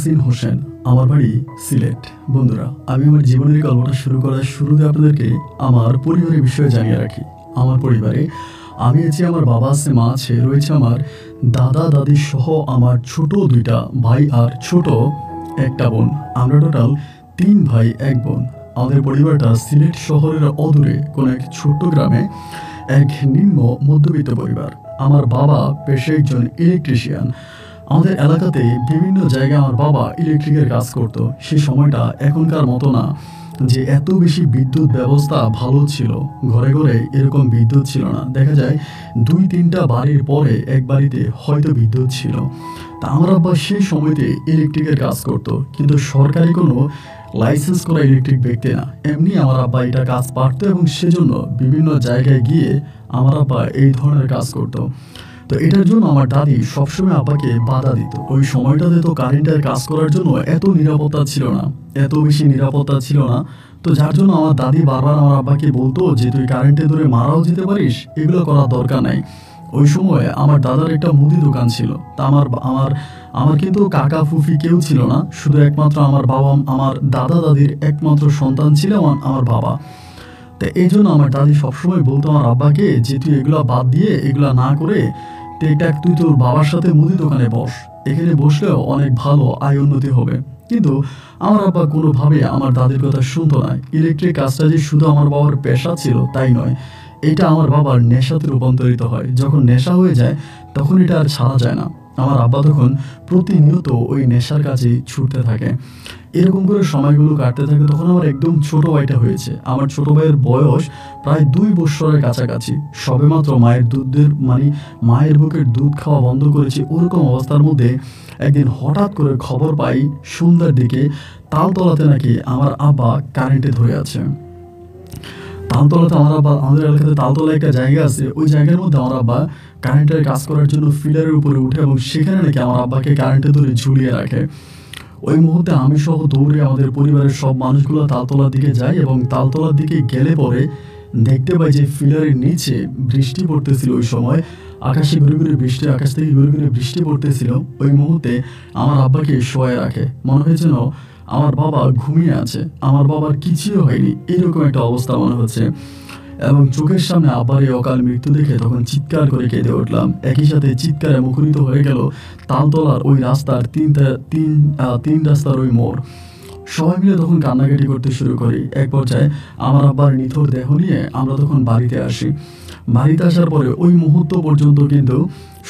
ইয়াসিন হোসেন, আমার বাড়ি সিলেট। বন্ধুরা, আমি আমার জীবনের গল্পটা শুরু করার শুরুতে আপনাদেরকে আমার পরিবারের বিষয়ে জানিয়ে রাখি। আমার পরিবারে আমি আছি, আমার বাবা আছে, মা আছে, রয়েছে আমার দাদা দাদি সহ আমার ছোট 2টা ভাই আর ছোট একটা বোন। আমরা টোটাল 3 ভাই 1 বোন। আমাদের পরিবারটা সিলেট শহরের অদূরে কোনো এক ছোট্ট গ্রামে এক নিম্ন মধ্যবিত্ত পরিবার। আমার বাবা পেশায় একজন ইলেকট্রিশিয়ান। আমাদের এলাকাতে বিভিন্ন জায়গায় আমার বাবা ইলেকট্রিকের কাজ করত। সেই সময়টা এখনকার মতো না যে এত বেশি বিদ্যুৎ ব্যবস্থা ভালো ছিল। ঘরে ঘরে এরকম বিদ্যুৎ ছিল না। দেখা যায় 2-3টা বাড়ির পরে এক বাড়িতে হয়তো বিদ্যুৎ ছিল। তা আমার আব্বা সেই সময়তে ইলেকট্রিকের কাজ করত, কিন্তু সরকারি কোনো লাইসেন্স করা ইলেকট্রিক ব্যক্তি না। এমনি আমার আব্বা এটা কাজ পারত এবং সেজন্য বিভিন্ন জায়গায় গিয়ে আমার আব্বা এই ধরনের কাজ করত। তো এটার জন্য আমার দাদি সবসময় আব্বাকে বাধা দিত। ওই সময়টাতে তো কারেন্টের কাজ করার জন্য এত নিরাপত্তা ছিল না, এত বেশি নিরাপত্তা ছিল না। তো যার জন্য আমার দাদি বারবার আমার আব্বাকে বলতো যে তুই কারেন্টে ধরে মারাও যেতে পারিস, এগুলো করার দরকার নাই। ওই সময় আমার দাদার একটা মুদি দোকান ছিল। তা আমার কিন্তু কাকা ফুফি কেউ ছিল না, শুধু একমাত্র আমার বাবা, আমার দাদা দাদির একমাত্র সন্তান ছিল আমার বাবা। তো এই জন্য আমার দাদি সবসময় বলতো আমার আব্বাকে যে তুই এগুলা বাদ দিয়ে, এগুলা না করে তুই তোর বাবার সাথে মুদি দোকানে বস, এখানে বসলেও অনেক ভালো আয় উন্নতি হবে। কিন্তু আমার আব্বা কোনোভাবে আমার দাদির কথা শুনতো না। ইলেকট্রিক কাজটা যে শুধু আমার বাবার পেশা ছিল তাই নয়, এটা আমার বাবার নেশাতে রূপান্তরিত হয়। যখন নেশা হয়ে যায় তখন এটা আর ছাড়া যায় না। আমার আব্বা তখন প্রতিনিয়ত ওই নেশার কাজে ছুটতে থাকে। এরকম করে সময়গুলো কাটতে থাকে। তখন আমার একদম ছোট ভাইটা হয়েছে। আমার ছোট ভাইয়ের বয়স প্রায় 2 বছরের কাছাকাছি। সবেমাত্র মায়ের বুকের দুধ খাওয়া বন্ধ করেছি। ওরকম অবস্থার মধ্যে একদিন হঠাৎ করে খবর পাই সন্ধ্যার দিকে তালতলাতে নাকি আমার আব্বা কারেন্টে ধরে আছে। তালতলাতে আমাদের এলাকাতে তালতলা একটা জায়গা আছে। ওই জায়গার মধ্যে আমার আব্বা কারেন্টের কাজ করার জন্য ফিলারের উপরে উঠে এবং সেখানে নাকি আমার আব্বাকে কারেন্টে ধরে ঝুলিয়ে রাখে। ওই মুহূর্তে আমি সহ দৌড়ে আমাদের পরিবারের সব মানুষগুলো তালতলার দিকে যাই এবং তালতলার দিকে গেলে পরে দেখতে পাই যে ফিলারের নিচে বৃষ্টি পড়তেছিল। ওই সময় আকাশ থেকে ঘুরে ঘুরে বৃষ্টি পড়তেছিল। ওই মুহূর্তে আমার আব্বাকে শোয়ায় রাখে। মনে হয় যেন আমার বাবা ঘুমিয়ে আছে, আমার বাবার কিছুই হয়নি, এরকম একটা অবস্থা মনে হচ্ছে। এবং চোখের সামনে আব্বার এই অকাল মৃত্যু দেখে তখন চিৎকার করে কেঁদে উঠলাম। একই সাথে চিৎকারে মুখরিত হয়ে গেল তালতলার ওই রাস্তার তিন রাস্তার ওই মোড়। সবাই মিলে তখন কান্নাকাটি করতে শুরু করি। এক পর্যায়ে আমার আব্বার নিথর দেহ নিয়ে আমরা তখন বাড়িতে আসি। বাড়িতে আসার পরে ওই মুহূর্ত পর্যন্ত কিন্তু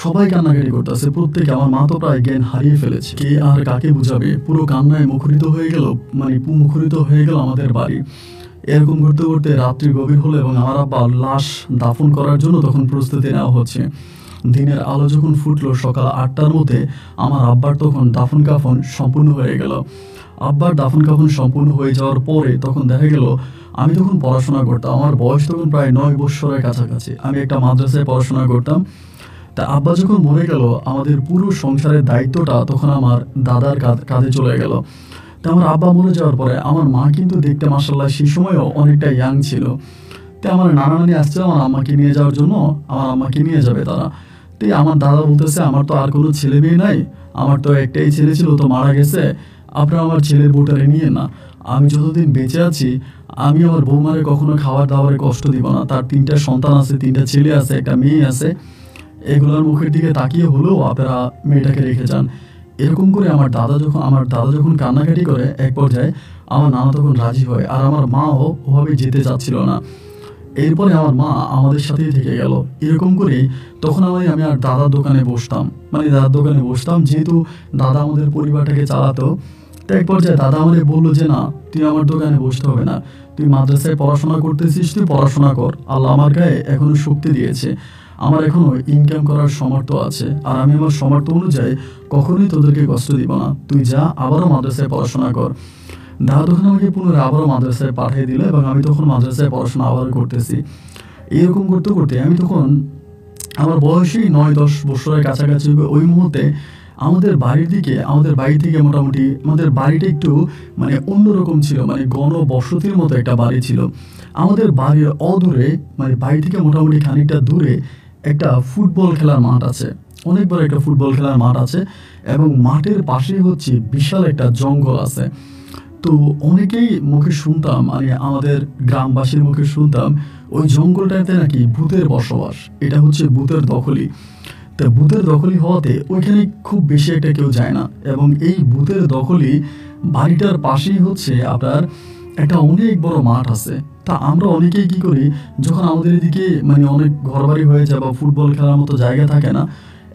সবাই কান্নাকাটি করতেছে, প্রত্যেকে। আমার মা তো প্রায় জ্ঞান হারিয়ে ফেলেছে। কে আর কাকে বুঝাবে? পুরো কান্নায় মুখরিত হয়ে গেল আমাদের বাড়ি। এরকম করতে করতে রাত্রি গভীর হলো এবং আমার আব্বার লাশ দাফন করার জন্য তখন প্রস্তুতি নেওয়া হচ্ছে। দিনের আলো যখন ফুটলো সকাল 8টার মধ্যে, আমার আব্বার তখন দাফন কাফন সম্পূর্ণ হয়ে গেল। আব্বার দাফন কাফন সম্পূর্ণ হয়ে যাওয়ার পরে তখন দেখা গেল আমি তখন পড়াশোনা করতাম। আমার বয়স তখন প্রায় 9 বছরের কাছাকাছি। আমি একটা মাদ্রাসায় পড়াশোনা করতাম। তা আব্বা যখন মরে গেল, আমাদের পুরো সংসারের দায়িত্বটা তখন আমার দাদার কাঁধে চলে গেল। তা আমার আব্বা মরে যাওয়ার পরে আমার মা কিন্তু দেখতে মাশাআল্লাহ সেই সময়ও অনেকটা ইয়াং ছিল। তো আমার নানা নানি আসছে আমার আম্মাকে নিয়ে যাওয়ার জন্য, আমার আম্মাকে নিয়ে যাবে তারা। তো আমার দাদা বলতেছে আমার তো আর কোনো ছেলে মেয়ে নাই, আমার তো একটাই ছেলে ছিল, তো মারা গেছে, আপনারা আমার ছেলের বউটারে নিয়ে না। আমি যতদিন বেঁচে আছি আমি আমার বৌমারে কখনো খাবার দাবারে কষ্ট দিব না। তার 3টা সন্তান আছে, 3টা ছেলে আছে, একটা মেয়ে আছে। এগুলোর মুখের দিকে তাকিয়ে হলেও আপনারা মেয়েটাকে রেখে যান। এরকম করে আমার দাদা যখন কান্নাকাটি করে, এক পর্যায়ে আমার নানা তখন রাজি হয়। আর আমার মাও ওভাবে যেতে চাচ্ছিল না। এরপরে আমার মা আমাদের সাথেই থেকে গেল। এরকম করে তখন আমি আর দাদার দোকানে বসতাম, যেহেতু দাদা আমাদের পরিবারটাকে চালাতো। তো এক পর্যায়ে দাদা আমাদের বললো যে না, তুই আমার দোকানে বসতে হবে না, তুই মাদ্রাসায় পড়াশোনা করতেছিস, তুই পড়াশোনা কর। আল্লাহ আমার গায়ে এখনো শক্তি দিয়েছে, আমার এখনো ইনকাম করার সামর্থ্য আছে, আর আমি আমার সামর্থ্য অনুযায়ী কখনোই তোদেরকে কষ্ট দিব না। তুই যা, আবারও মাদ্রাসায় পড়াশোনা কর। দাদা তখন আমাকে পুনরায় আবারও মাদ্রাসায় পাঠিয়ে দিল এবং আমি তখন মাদ্রাসায় পড়াশোনা আবার করতেছি। এরকম করতে করতে আমি তখন আমার বয়সই 9-10 বছরের কাছাকাছি। ওই মুহূর্তে আমাদের বাড়ি থেকে মোটামুটি আমাদের বাড়িটা একটু অন্যরকম ছিল, গণবসতির মতো একটা বাড়ি ছিল। আমাদের বাড়ির অদূরে বাড়ি থেকে মোটামুটি খানিকটা দূরে একটা ফুটবল খেলার মাঠ আছে, অনেক বড় একটা ফুটবল খেলার মাঠ আছে। এবং মাঠের পাশেই হচ্ছে বিশাল একটা জঙ্গল আছে। তো অনেকেই মুখে শুনতাম, মানে আমাদের গ্রামবাসীর মুখে শুনতাম ওই জঙ্গলটাতে নাকি ভূতের বসবাস, এটা হচ্ছে ভূতের দখলই। তা ভূতের দখলই হওয়াতে ওইখানে খুব বেশি একটা কেউ যায় না, এবং এই ভূতের দখলই বাড়িটার পাশেই হচ্ছে আপনার একটা অনেক বড় মাঠ আছে। তা আমরা অনেকেই কি করি, যখন আমাদের এদিকে মানে অনেক ঘরবাড়ি হয়ে যায় বা ফুটবল খেলার মতো জায়গা থাকে না,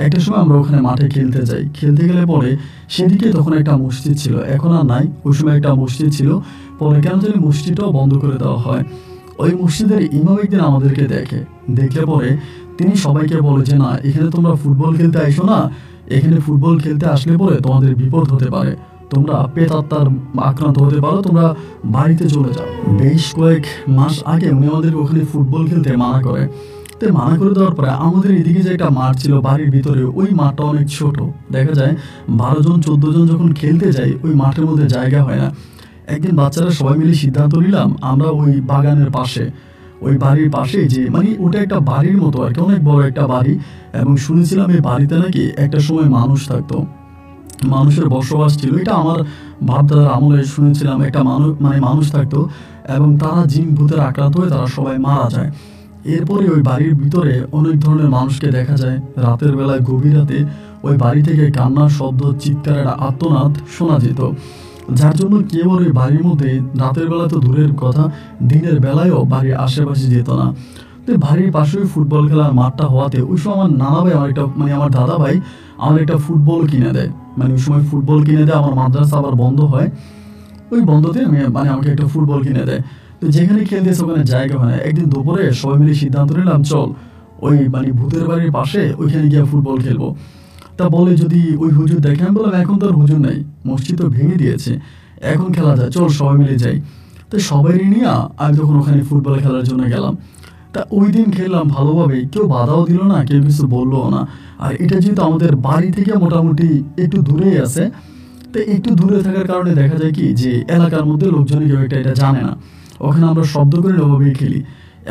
একটা সময় আমরা ওখানে মাঠে খেলতে যাই। খেলতে গেলে পরে সেদিকে তখন একটা মসজিদ ছিল, এখন আর নাই, ওই সময় একটা মসজিদ ছিল। পরে কেন জানি মসজিদটাও বন্ধ করে দেওয়া হয়। ওই মসজিদের ইমাম একদিন আমাদেরকে দেখলে পরে তিনি সবাইকে বলে যে না, এখানে তোমরা ফুটবল খেলতে আইসো না, এখানে ফুটবল খেলতে আসলে পরে তোমাদের বিপদ হতে পারে, তোমরা প্রেতাত্মার আক্রান্ত হতে পারো, তোমরা বাড়িতে চলে যাও। বেশ কয়েক মাস আগে উনি আমাদেরকে ওখানে ফুটবল খেলতে মানা করে। তো মানা করে দেওয়ার পরে আমাদের এদিকে যে একটা মাঠ ছিল বাড়ির ভিতরে, ওই মাঠটা অনেক ছোট, দেখা যায় 12 জন 14 জন যখন খেলতে যাই ওই মাঠের মধ্যে জায়গা হয় না। একদিন বাচ্চারা সবাই মিলে সিদ্ধান্ত নিলাম আমরা ওই বাগানের পাশে, ওই বাড়ির পাশে যে মানে ওটা একটা বাড়ির মতো আর কি, অনেক বড় একটা বাড়ি, এবং শুনেছিলাম এই বাড়িতে নাকি একটা সময় মানুষ থাকতো, মানুষের বসবাস ছিল। এটা আমার বাপদাদার আমলে শুনেছিলাম একটা মানুষ থাকতো, এবং তারা জিন ভূতের আক্রান্ত হয়ে তারা সবাই মারা যায়। এরপরে ওই বাড়ির ভিতরে অনেক ধরনের মানুষকে দেখা যায়। রাতের বেলায় গভীর রাতে ওই বাড়ি থেকে কান্নার শব্দ, চিৎকারের আর্তনাদ শোনা যেত, যার জন্য কেউ ওই বাড়ির মধ্যে রাতের বেলা তো দূরের কথা, দিনের বেলায়ও বাড়ির আশেপাশে যেত না। তো বাড়ির পাশে ফুটবল খেলার মাঠটা হওয়াতে ওই সময় আমার নানা ভাই আমার দাদা ভাই আমার একটা ফুটবল কিনে দেয়। মানে ওই সময় ফুটবল কিনে দেয়, আমার মাদ্রাসা আবার বন্ধ হয়, ওই বন্ধতে আমাকে একটা ফুটবল কিনে দেয়। তো যেখানে খেলতেছে ওখানে জায়গা হয় না। একদিন দুপুরে সবাই মিলে সিদ্ধান্ত নিলাম চল ওই ভূতের বাড়ির পাশে ওইখানে গিয়ে ফুটবল খেলবো। তা বলে যদি ওই হুজুর দেখে, আমি বললাম এখন তো আর হুজুর নেই, মসজিদ তো ভেঙে দিয়েছে, এখন খেলা যায়, চল সবাই মিলে যাই। তো সবাই নিয়ে আমি যখন ওখানে ফুটবল খেলার জন্য গেলাম, তা ওই দিন খেললাম ভালোভাবে, কেউ বাধাও দিল না, কেউ কিছু বললো না। আর এটা যেহেতু আমাদের বাড়ি থেকে মোটামুটি একটু দূরেই আছে, তো একটু দূরে থাকার কারণে দেখা যায় কি যে এলাকার মধ্যে লোকজন কেউ এটা জানে না, ওখানে আমরা শব্দ করে ওভাবেই খেলি।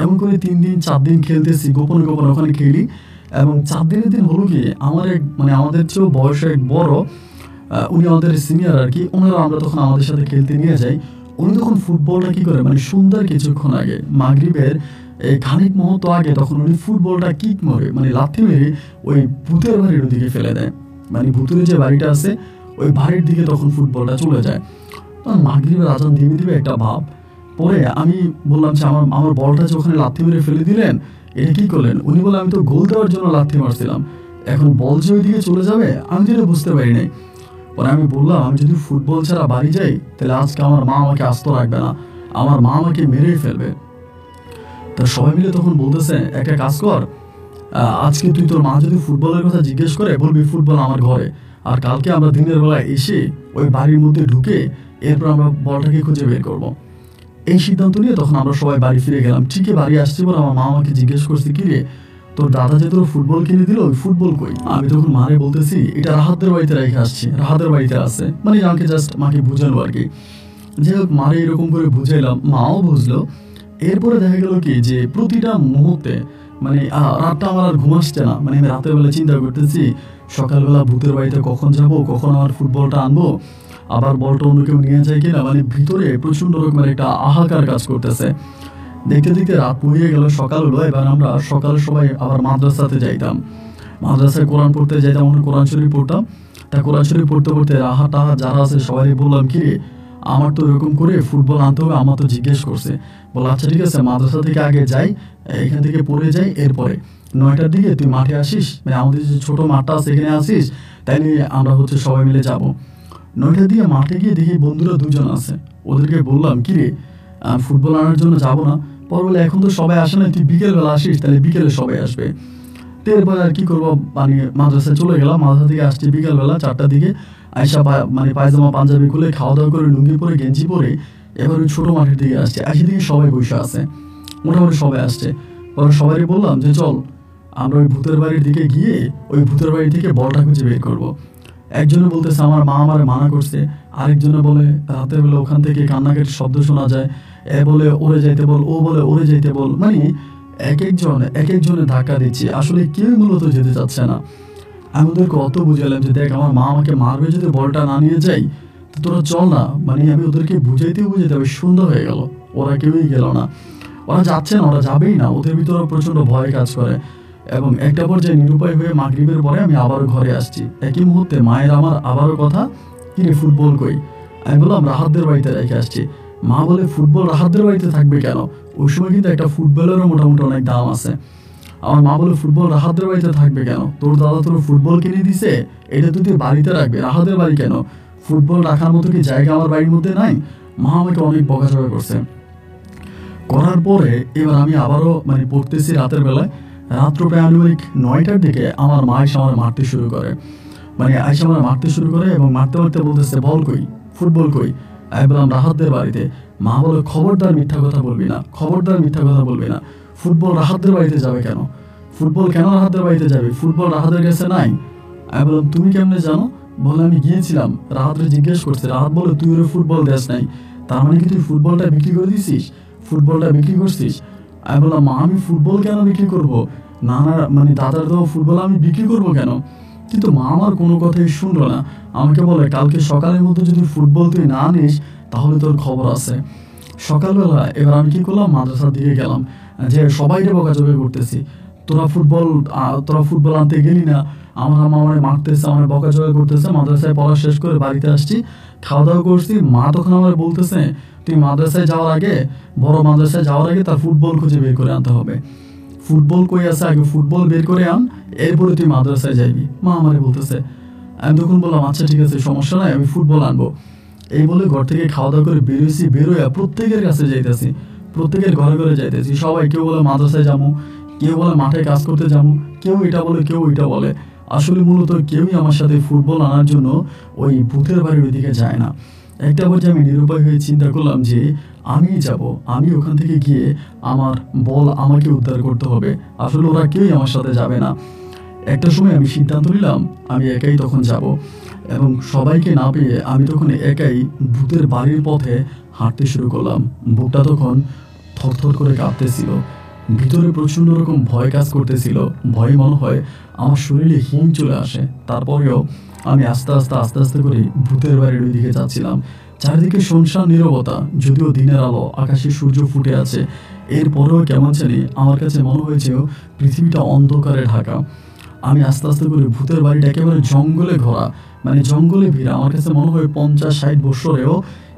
এমন করে 3 দিন 4 দিন খেলতেছি, গোপনে গোপনে ওখানে খেলি। এবং 4 দিনের দিন হলো কি আমার আমাদের চেয়েও বয়সে এক বড়, উনি আমাদের সিনিয়র আর কি, ওনারা আমরা তখন আমাদের সাথে খেলতে নিয়ে যাই। উনি তখন ফুটবলটা কি করে মানে সন্ধ্যার কিছুক্ষণ আগে, মাগরিবের খানিক মুহূর্ত আগে, তখন উনি ফুটবলটা কিক মারে, মানে লাথি মেরে ওই ভূতের বাড়ির দিকে ফেলে দেয়। মানে ভূতের যে বাড়িটা আছে ওই বাড়ির দিকে তখন ফুটবলটা চলে যায়। তখন মাগরিবের আজান দিবে একটা ভাব। পরে আমি বললাম যে আমার বলটা যে ওখানে লাথি মেরে ফেলে দিলেন, এটা কি করলেন? উনি বলে আমি তো গোল দেওয়ার জন্য লাথি মারছিলাম, এখন বল যে ওইদিকে চলে যাবে আমি যেটা বুঝতে পারি নাই। পরে আমি বললাম আমি যদি ফুটবল ছাড়া বাড়ি যাই তাহলে আজকে আমার মা আমাকে আস্ত রাখবে না, আমার মা আমাকে মেরেই ফেলবে। তা সবাই মিলে তখন বলতেছে একটা কাজ কর, আজকে তুই তোর মা যদি ফুটবলের কথা জিজ্ঞেস করে বলবি ফুটবল আমার ঘরে, আর কালকে আমরা দিনের বেলায় এসে ওই বাড়ির মধ্যে ঢুকে এরপর আমরা বলটাকে খুঁজে বের করবো। এই সিদ্ধান্ত নিয়ে তখন আমরা সবাই বাড়ি ফিরে গেলাম। ঠিকই বাড়ি আসছি বলে আমার মা আমাকে জিজ্ঞেস করছে কি রে তোর দাদা যে তোর ফুটবল কিনে দিল, ওই ফুটবল কই? আমি তখন মারে বলতেছি এটা রাহাতের বাড়িতে রেখে আসছি, রাহাতের বাড়িতে আছে, মানে আমাকে জাস্ট মাকে বুঝানো আর কি। যাই হোক মারে এরকম করে বুঝাইলাম, মাও বুঝলো। এরপরে দেখা গেল কি যে প্রতিটা মুহূর্তে মানে রাতটা আমার আর ঘুম আসছে না, মানে আমি রাতের বেলা চিন্তা করতেছি সকালবেলা ভূতের বাড়িতে কখন যাব, কখন আমার ফুটবলটা আনবো, আবার বলটা অন্য কেউ নিয়ে যায় কিনা, মানে ভিতরে প্রচন্ড রকমের একটা আহাকার কাজ করতেছে। দেখতে দেখতে রাত পড়িয়ে গেল, সকাল হলো। এবার আমরা সকালে সবাই আবার মাদ্রাসাতে যাইতাম, মাদ্রাসায় কোরআন পড়তে যাইতাম, কোরআন শরীফ পড়তাম। তা কোরআন শরীফ পড়তে পড়তে রাহা টাহা যারা আছে সবাই বললাম কি আমার তো এরকম করে ফুটবল আনতে হবে, আমার তো জিজ্ঞেস করছে। বলো আচ্ছা ঠিক আছে, মাদ্রাসা থেকে আগে যাই, এখান থেকে পড়ে যাই, এরপরে 9টার দিকে তুই মাঠে আসিস, মানে আমাদের যে ছোট মাঠটা আছে এখানে আসিস, তাই নিয়ে আমরা সবাই মিলে যাব। 9টার দিকে মাঠে গিয়ে দেখি বন্ধুরা 2 জন আছে, ওদেরকে বললাম কি রে ফুটবল আনার জন্য যাবো না? পর বলে এখন তো সবাই আসে না, তুই বিকেলবেলা আসিস, তাহলে বিকেলে সবাই আসবে। তো এরপর আর কি করবো, মানে মাদ্রাসায় চলে গেলাম। মাদ্রাসা থেকে আসছি বিকেলবেলা 4টার দিকে, আইসা মানে পায়জামা পাঞ্জাবি খুলে খাওয়া দাওয়া করে লুঙ্গি পরে গেঞ্জি পরে এবার ওই ছোটো মাঠের দিকে আসছে। আসি দিকে সবাই বসে আছে, মোটামুটি সবাই আসছে। পরে সবাই বললাম যে চল আমরা ওই ভূতের বাড়ির দিকে গিয়ে ওই ভূতের বাড়ি থেকে বলটা খুঁজে বের করবো। একজনে বলতেছে আমার মা আমার মানা করছে, আরেকজনে বলে রাতের বেলা ওখান থেকে কান্নাকাটির শব্দ শোনা যায়, এ বলে ওরে যাইতে বল, ও বলে ওরে যাইতে বল, মানে এক একজনে ধাক্কা দিচ্ছে, আসলে কেউ মূলত যেতে চাচ্ছে না। আমি ওদেরকে অত বুঝালাম যে দেখ আমার মা আমাকে মারবে যদি বলটা না নিয়ে যাই, তো তোরা চল না। মানে আমি ওদেরকে বুঝাইতে হবে, সন্ধ্যা হয়ে গেল, ওরা কেউই গেল না, ওরা যাচ্ছে না, ওরা যাবেই না, ওদের ভিতরে প্রচণ্ড ভয় কাজ করে। এবং একটা পর্যায়ে নিরুপায় হয়ে মাগরিবের পরে আমি আবারও ঘরে আসছি। একই মুহূর্তে মায়ের আমার আবারও কথা, কিরে ফুটবল কই? আমি বললাম রাহাতদের বাড়িতে রেখে আসছি। মা বলে ফুটবল রাহাতদের বাড়িতে থাকবে কেন? ওই সময় কিন্তু একটা ফুটবলেরও মোটামুটি অনেক দাম আছে। আমার মা বলে ফুটবল রাহাতদের বাড়িতে থাকবে কেন? তোর দাদা তোর ফুটবল কিনে দিছে, এটা তুই বাড়িতে রাখবে, রাহাতের বাড়ি কেন? ফুটবল রাখার মতো কি জায়গা আমার বাড়ির মধ্যে নাই? মা আমাকে অনেক বকাঝকা করছে। করার পরে এবার আমি আবারও মানে পড়তেছি রাতের বেলায়, রাত্র প্রায় আনুমানিক 9টার দিকে আমার মা এসে আমার মারতে শুরু করে। মানে আইসা আমার মারতে শুরু করে এবং মারতে মারতে বলতেছে বল কই, ফুটবল কই? আমি বললাম রাহাতদের বাড়িতে। মা বলে খবরদার মিথ্যা কথা বলবি না, খবরদার মিথ্যা কথা বলবি না। ফুটবল রাহাতদের বাড়িতে যাবে কেন? ফুটবল কেন রাহাতদের বাড়িতে যাবে? ফুটবল রাহাতের কাছে নাই। আমি বললাম তুমি কেমনে জানো? বলে আমি গিয়েছিলাম, রাহাতরে জিজ্ঞেস করছে। রাহাত বলে তুই ওরে ফুটবল দেস নাই, তার মানে কি তুই ফুটবলটা বিক্রি করে দিছিস, ফুটবলটা বিক্রি করছিস? আমি বললাম মা আমি ফুটবল কেন বিক্রি করব? না না মানে দাদার দেওয়া ফুটবল আমি বিক্রি করব কেন? কিন্তু মা আমার কোনো কথাই শুনলো না। আমাকে বলে কালকে সকালের মধ্যে যদি ফুটবল তুই না নিস তাহলে তোর খবর আছে। সকালবেলা এবার আমি কি করলাম, মাদ্রাসার দিকে গেলাম, যে সবাইকে বকাঝকা করতেছি, তোরা ফুটবল আনতে গেলি না, আমার আম্মা আমার মারতেছে, আমার বকাঝকা করতেছে। মাদ্রাসায় পড়া শেষ করে বাড়িতে আসছি, খাওয়া দাওয়া করছি। মা তখন আমার বলতেছে তুই মাদ্রাসায় যাওয়ার আগে, বড় মাদ্রাসায় যাওয়ার আগে তার ফুটবল খুঁজে বের করে আনতে হবে। ফুটবল কই আছে, আগে ফুটবল বের করে আন, এরপরে তুই মাদ্রাসায় যাইবি, মা আমারে বলতেছে। আমি তখন বললাম আচ্ছা ঠিক আছে, সমস্যা নাই, আমি ফুটবল আনবো। এই বলে ঘর থেকে খাওয়া দাওয়া করে বেরোইছি, বেরোয়া প্রত্যেকের কাছে যাইতেছি, প্রত্যেকের ঘরে ঘরে যাইতেছি। সবাই কেউ বলে মাদ্রাসায় যাবো, কেউ বলে মাঠে কাজ করতে যাবো, কেউ এটা বলে কেউ ওইটা বলে। আসলে মূলত কেউই আমার সাথে ফুটবল আনার জন্য ওই ভূতের বাড়ির ওইদিকে যায় না। একটা পর্যায়ে আমি নিরুপায় হয়ে চিন্তা করলাম যে আমিই যাব, আমি ওখান থেকে গিয়ে আমার বল আমাকে উদ্ধার করতে হবে। আসলে ওরা কেউই আমার সাথে যাবে না। একটা সময় আমি সিদ্ধান্ত নিলাম আমি একাই তখন যাব, এবং সবাইকে না পেয়ে আমি তখন একাই ভূতের বাড়ির পথে হাঁটতে শুরু করলাম। বুকটা তখন থরথর করে কাঁপতেছিল, ভিতরে প্রচণ্ড রকম ভয় কাজ করতেছিল। ভয় মনে হয় আমার শরীরে হিম চলে আসে। তারপরেও আমি আস্তে আস্তে আস্তে আস্তে করে ভূতের বাড়ির ওই দিকে যাচ্ছিলাম। চারিদিকে শুনশান নীরবতা, যদিও দিনের আলো, আকাশে সূর্য ফুটে আছে, এরপরেও কেমন জানি আমার কাছে মনে হয়েছে পৃথিবীটা অন্ধকারে ঢাকা। আমি আস্তে আস্তে করে ভূতের বাড়িটা একেবারে জঙ্গলে ঘোরা, মানে জঙ্গলে ভিড়া। আমার কাছে মনে হয় 50-60 বছরেও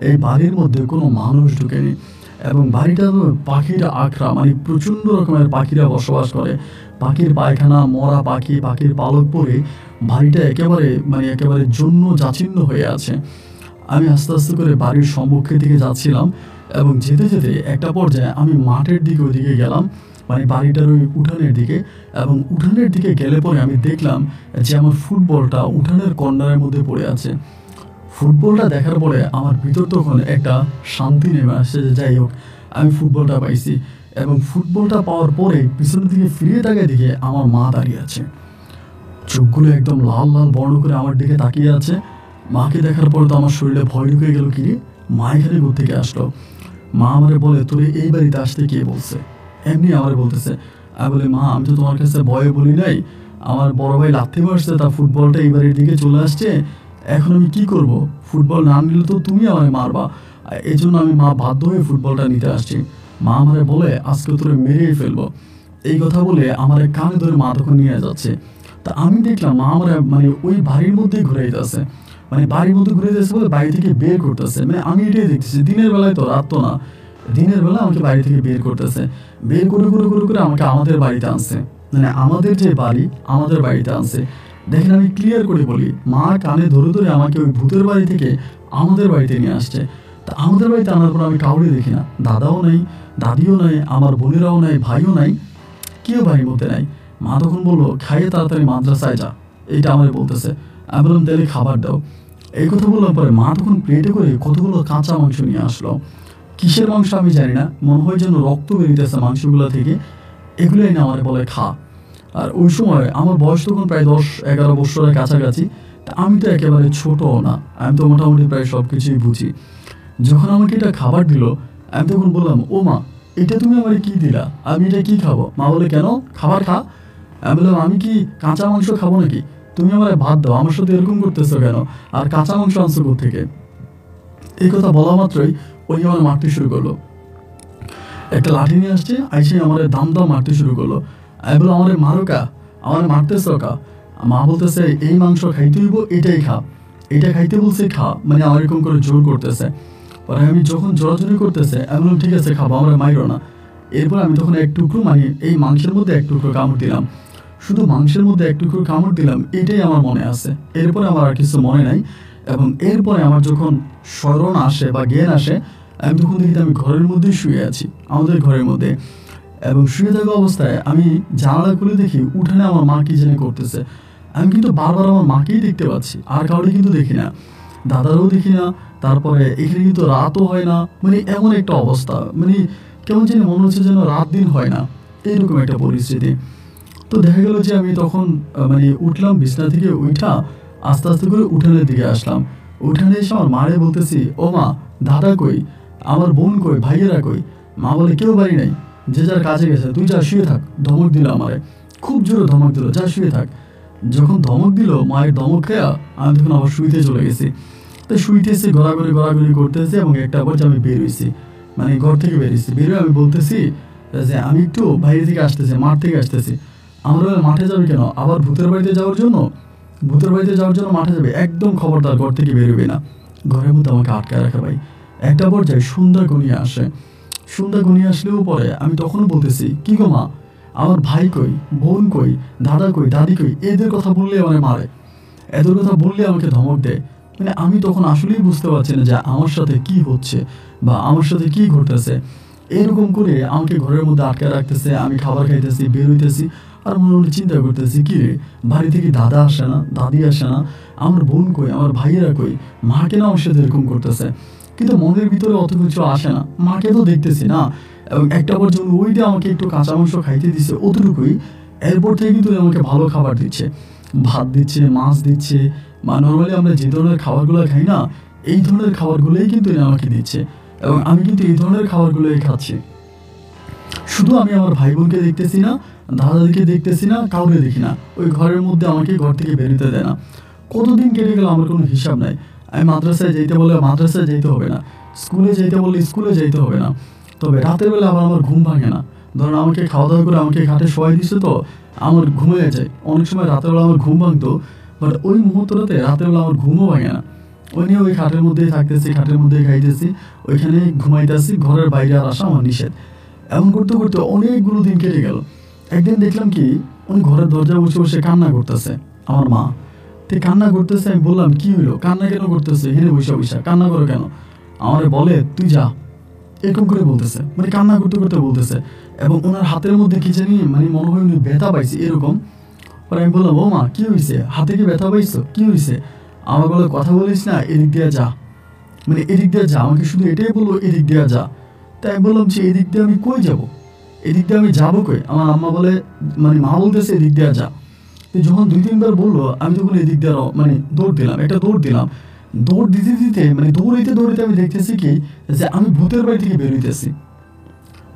এই বাড়ির মধ্যে কোনো মানুষ ঢুকেনি। এবং বাড়িটা পাখিরা আখড়া, মানে প্রচণ্ড রকমের পাখিরা বসবাস করে। পাখির পায়খানা, মরা পাখি, পাখির পালক পরে বাড়িটা একেবারে জন্য যাচিন্ন হয়ে আছে। আমি আস্তে আস্তে করে বাড়ির সম্মুখের দিকে যাচ্ছিলাম, এবং যেতে যেতে একটা পর্যায়ে আমি মাঠের দিকে ওইদিকে গেলাম, মানে বাড়িটার ওই উঠানের দিকে। এবং উঠানের দিকে গেলে পরে আমি দেখলাম যে আমার ফুটবলটা উঠানের কর্নারের মধ্যে পড়ে আছে। ফুটবলটা দেখার পরে আমার ভিতর তখন একটা শান্তি নেমে আসছে যে যাই হোক আমি ফুটবলটা পাইছি। এবং ফুটবলটা পাওয়ার পরে পিছনের দিকে ফিরে তাকায় দিকে আমার মা দাঁড়িয়ে আছে, চোখগুলো একদম লাল লাল বর্ণ করে আমার দিকে তাকিয়ে আছে। মাকে দেখার পরে তো আমার শরীরে ভয় ঢুকে গেল, কি রে মা এখানে কোত্থেকে আসলো? মা আমারে বলে তোর এই বাড়িতে আসতে কে বলছে? এমনি আমারে বলতেছে। আমি বলি মা আমি তো তোমার কাছে ভয়ে বলি নাই, আমার বড় ভাই লাথি মারছে, তা ফুটবলটা এই বাড়ির দিকে চলে আসছে, এখন আমি কি করব? ফুটবল না নিলে তো তুমি আমায় মারবা, এই জন্য আমি মা বাধ্য হয়ে ফুটবলটা নিতে আসছি। মা আমারে বলে আজকে তোরে মেরেই ফেলবো। এই কথা বলে আমার কানে ধরে মা তখন নিয়ে যাচ্ছে। তা আমি দেখলাম মা আমার মানে ওই বাড়ির মধ্যেই ঘুরাইতেছে, মানে বাড়ির মধ্যে ঘুরাইতেছে বলে বাড়ি থেকে বের করতেছে। মানে আমি এটাই দেখতেছি, দিনের বেলায় তো, রাত তো না, দিনের বেলা আমাকে বাড়ি থেকে বের করতেছে। বের করে করে করে করে আমাকে আমাদের বাড়িতে আনছে, মানে আমাদের যে বাড়ি আমাদের বাড়িতে আনছে। দেখেন আমি ক্লিয়ার করে বলি, মা কানে ধরে ধরে আমাকে ওই ভূতের বাড়ি থেকে আমাদের বাড়িতে নিয়ে আসছে। তা আমাদের বাড়িতে আনার পর আমি কাউরে দেখি না, দাদাও নাই, দাদিও নাই, আমার বোনেরাও নাই, ভাইও নাই, কেউ বাড়ির মধ্যে নাই। মা তখন বললো খাইয়ে তাড়াতাড়ি মাদ্রাসায় যা, এইটা আমার বলতেছে। আমি বললাম তাহলে খাবার দাও। এই কথা বললাম পরে মা তখন প্লেটে করে কতগুলো কাঁচা মাংস নিয়ে আসলো। কিসের মাংস আমি জানি না, মনে হয় যেন রক্ত বেরিয়েছে মাংসগুলো থেকে। এগুলোই না আমার বলে খা। আর ওই সময় আমার বয়স তখন প্রায় 10-11 বছরের কাছাকাছি। তা আমি তো একেবারে ছোটও না, আমি তো মোটামুটি প্রায় সব কিছুই বুঝি। যখন আমাকে এটা খাবার দিল আমি তখন বললাম ও মা এটা তুমি আমার কি দিলা, আমি এটা কি খাবো? মা বলে কেন, খাবার খা। আমি বললাম আমি কি কাঁচা মাংস খাবো নাকি? তুমি আমার ভাত দাও, আমার সাথে এরকম করতেছো কেন, আর কাঁচা মাংস আনছো থেকে। এই কথা বলা মাত্রই ওই আমার মারতে শুরু করলো। একটা লাঠি নিয়ে আসছে, আইসে আমার দাম দাম মারতে শুরু করলো। আমি বলো আমার মারো কা, আমার মারতেছ কা? মা বলতেছে এই মাংস খাইতে হইব, এটাই খা, এটা খাইতে বলছে খা, মানে আমার এরকম করে জোর করতেছে। পরে আমি যখন জোরাজোরি করতেছে আমি বললাম ঠিক আছে খাবো, আমরা মাইরো না। এরপর আমি তখন এক টুকরো মানে এই মাংসের মধ্যে এক টুকরো কামড় দিলাম, শুধু মাংসের মধ্যে এক টুকরো কামড় দিলাম, এটাই আমার মনে আছে। এরপরে আমার আর কিছু মনে নাই। এবং এরপরে আমার যখন স্মরণ আসে বা জ্ঞান আসে, আমি তখন দেখি আমি ঘরের মধ্যেই শুয়ে আছি, আমাদের ঘরের মধ্যে। এবং শুয়ে থাকা অবস্থায় আমি জানালা খুলে দেখি উঠানে আমার মা কি জানি করতেছে। আমি কিন্তু বারবার আমার মাকেই দেখতে পাচ্ছি, আর কাউকে কিন্তু দেখি না, দাদারও দেখি না। তারপরে এখানে কিন্তু রাতও হয় না, মানে এমন একটা অবস্থা, মানে কেমন জানি মনে হচ্ছে যেন রাত দিন হয় না, এইরকম একটা পরিস্থিতি। তো দেখা গেল যে আমি তখন মানে উঠলাম বিছানা থেকে, উঠা আস্তে আস্তে করে উঠানের দিকে আসলাম। উঠানে এসে আমার মারে বলতেছি, ও মা, দাদা কই, আমার বোন কই, ভাইয়েরা কই? মা বলে কেউ বাড়ি নাই, যে যার কাজে গেছে, তুই যা শুয়ে থাক। ধমক দিল আমারে, খুব জোরে ধমক দিল, যা শুয়ে থাক। যখন ধমক দিল, মায়ের ধমক খেয়া আমি তখন আবার শুইতে চলে গেছি। তো শুইতেছি, গড়াগড়ি করতেছি, এবং একটা পর্যায়ে আমি বের হয়েছি, মানে ঘর থেকে বেরিয়েছি। বেরোয় আমি বলতেছি যে আমি একটু বাইরে থেকে আসতেছি, মাঠ থেকে আসতেছি। আমরা মাঠে যাবে কেন, আবার ভূতের বাড়িতে যাওয়ার জন্য? ভূতের বাড়িতে যাওয়ার জন্য মাঠে যাবে? একদম খবরদার, ঘর থেকে বেরোবে না। ঘরের মধ্যে আমাকে আটকে রাখা ভাই। একটা পর্যায়ে সন্ধ্যা ঘনিয়ে আসে। সন্ধ্যা ঘনিয়ে আসলেও পরে আমি তখনও বলতেছি, কি গো মা, আমার ভাই কই, বোন কই, দাদা কই, দাদি কই? এদের কথা বললে আমাকে মারে, এদের কথা বললে আমাকে ধমক দেয়। মানে আমি তখন আসলেই বুঝতে পারছি না যে আমার সাথে কি হচ্ছে বা আমার সাথে কি ঘটতেছে। এরকম করে আমাকে ঘরের মধ্যে আটকে রাখতেছে, আমি খাবার খাইতেছি, বের হইতেছি, আর মনে মনে চিন্তা করতেছি, কি রে, বাড়ি থেকে দাদা আসে না, দাদি আসে না, আমার বোন কই, আমার ভাইয়েরা কই, মা কেন আমার সাথে এরকম করতেছে? কিন্তু মনের ভিতরে অত কিছু আসে না, মাকে তো দেখতেছি না। এবং একটা পর্যন্ত ওই দিয়ে আমাকে একটু কাঁচা মাংস খাইতে দিচ্ছে, অতটুকুই। এরপর থেকে কিন্তু আমাকে ভালো খাবার দিচ্ছে, ভাত দিচ্ছে, মাছ দিচ্ছে, বা নর্মালি আমরা যে ধরনের খাবারগুলো খাই না, এই ধরনের খাবারগুলোই কিন্তু আমাকে দিচ্ছে। এবং আমি কিন্তু এই ধরনের খাবারগুলোই খাচ্ছি। শুধু আমি আমার ভাই বোনকে দেখতেছি না, দাদাদিকে দেখতেছি না, কাউকে দেখি না। ওই ঘরের মধ্যে আমাকে ঘর থেকে বেরোতে দেয় না। কতদিন কেটে গেল আমার কোনো হিসাব নাই। আমি মাদ্রাসায় যাইতে বললে মাদ্রাসায় যাইতে হবে না, স্কুলে যাইতে বললে স্কুলে যাইতে হবে না। তবে রাতের বেলা আবার আমার ঘুম ভাঙে না। ধরুন আমাকে খাওয়া দাওয়া করে আমাকে ঘাটে শোয়াই দিচ্ছে, তো আমার ঘুমিয়ে যায়। অনেক সময় রাতের বেলা আমার ঘুম ভাঙতো, বাট ওই মুহূর্তটাতে রাতের বেলা আমার ঘুমও ভাঙে না। ওই নিয়ে ওই খাটের মধ্যেই থাকতেছি, খাটের মধ্যেই খাইতেছি, ওইখানে ঘুমাইতেছি, ঘরের বাইরে আর আসা আমার নিষেধ। এমন করতে করতে অনেকগুলো দিন কেটে গেল। একদিন দেখলাম কি, উনি ঘরের দরজায় বসে বসে কান্না করতেছে, আমার মা। ঠিক কান্না করতেছে, আমি বললাম কি হইলো, কান্না কেন করতেছে, হেরে বসে বসে কান্না করো কেন? আমারে বলে তুই যা, এরকম করে বলতেছে, মানে কান্না করতে করতে বলতেছে। এবং ওনার হাতের মধ্যে কি জানি, মানে মনে হয় উনি ব্যথা পাইছে এরকম। পরে আমি বললাম, ও মা কি হয়েছে, হাতে কি ব্যথা পাইছো, কি হয়েছে? আমার বলে কথা বলিস না, এদিক দিয়ে যা, মানে এদিক দিয়ে যা, আমাকে শুধু এটাই বললো এদিক দিয়ে যা। তাই আমি বললাম যে এদিক দিয়ে আমি কই যাব, এদিক দিয়ে আমি যাবো কই? আমার আম্মা বলে, মানে মা বলতেছে এদিক দিয়ে যা। তো যখন 2-3 বার বললো, আমি তখন এদিক দিয়ে মানে দৌড় দিলাম, একটা দৌড় দিলাম। দৌড় দিতে দিতে মানে দৌড়াইতে আমি দেখতেছি কি, যে আমি ভূতের বাড়ি থেকে বেরোইতেছি।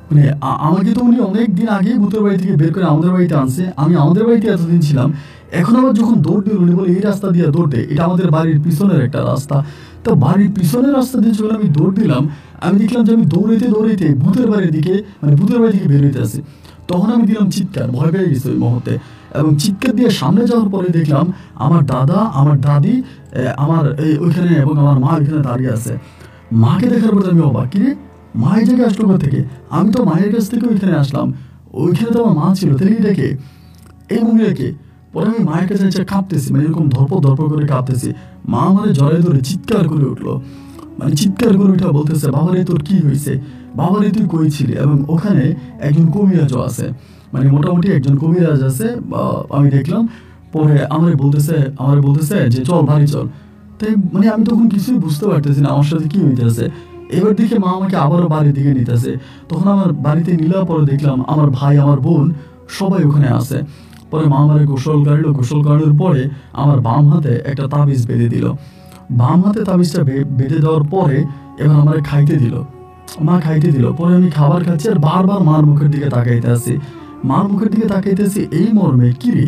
মানে আমাকে তো উনি অনেক দিন আগেই ভূতের বাড়ি থেকে বের করে আমাদের বাড়িতে আনছে। আমি আমাদের বাড়িতে এতদিন ছিলাম, এখন আবার যখন দৌড় দিল, উনি বলে এই রাস্তা দিয়ে দৌড় দে, এটা আমাদের বাড়ির পিছনের একটা রাস্তা। তো বাড়ির পিছনের রাস্তা দিয়ে যখন আমি দৌড় দিলাম, আমি দেখলাম যে আমি দৌড়াইতে ভূতের বাড়ির দিকে, মানে ভূতের বাড়ি থেকে বের হইতে আসি। তখন আমি দিলাম চিৎকার, ভয় পেয়ে গেছি ওই মুহূর্তে। এবং চিৎকার দিয়ে সামনে যাওয়ার পরে দেখলাম আমার দাদা, আমার দাদি, আমার ওইখানে, এবং আমার মা ওইখানে দাঁড়িয়ে আছে। মাকে দেখার পরে আমি অবাক, কিরে মা এই জায়গায় আসলো কোথা থেকে? আমি তো মায়ের কাছ থেকে ওইখানে আসলাম, ওইখানে তো আমার মা ছিল, তাহলে এটা কে, এই মহিলাকে? পরে আমি মায়ের কাছে এসে কাঁপতেছি, মানে এরকম ধরপর করে কাঁপতেছি। মা আমার জড়াই ধরে চিৎকার করে উঠলো, মানে চিৎকার করে উঠা বলতেছে, বাবারে তোর কি হয়েছে, বাবারে তুই কই ছিলি? এবং ওখানে একজন কবিরাজও আছে, মানে মোটামুটি একজন কবিরাজ আছে আমি দেখলাম। পরে আমার বলতেছে যে চল বাড়ি চল। তাই মানে আমি তখন কিছুই বুঝতে পারতেছি না আমার সাথে কি হইতেছে। এবার দেখে মা আমাকে আবারও বাড়ির দিকে নিতেছে। তখন আমার বাড়িতে নিলার পরে দেখলাম আমার ভাই, আমার বোন সবাই ওখানে আছে। পরে মা আমার গোসল করানোর পরে আমার বাম হাতে একটা তাবিজ বেঁধে দিল। বাম হাতে তাবিজটা বেঁধে দেওয়ার পরে এবার আমার খাইতে দিল, মা খাইতে দিল। পরে আমি খাবার খাচ্ছি আর বারবার মার মুখের দিকে তাকাইতে আছি, মার মুখের দিকে তাকাইতেছি এই মর্মে, কি রে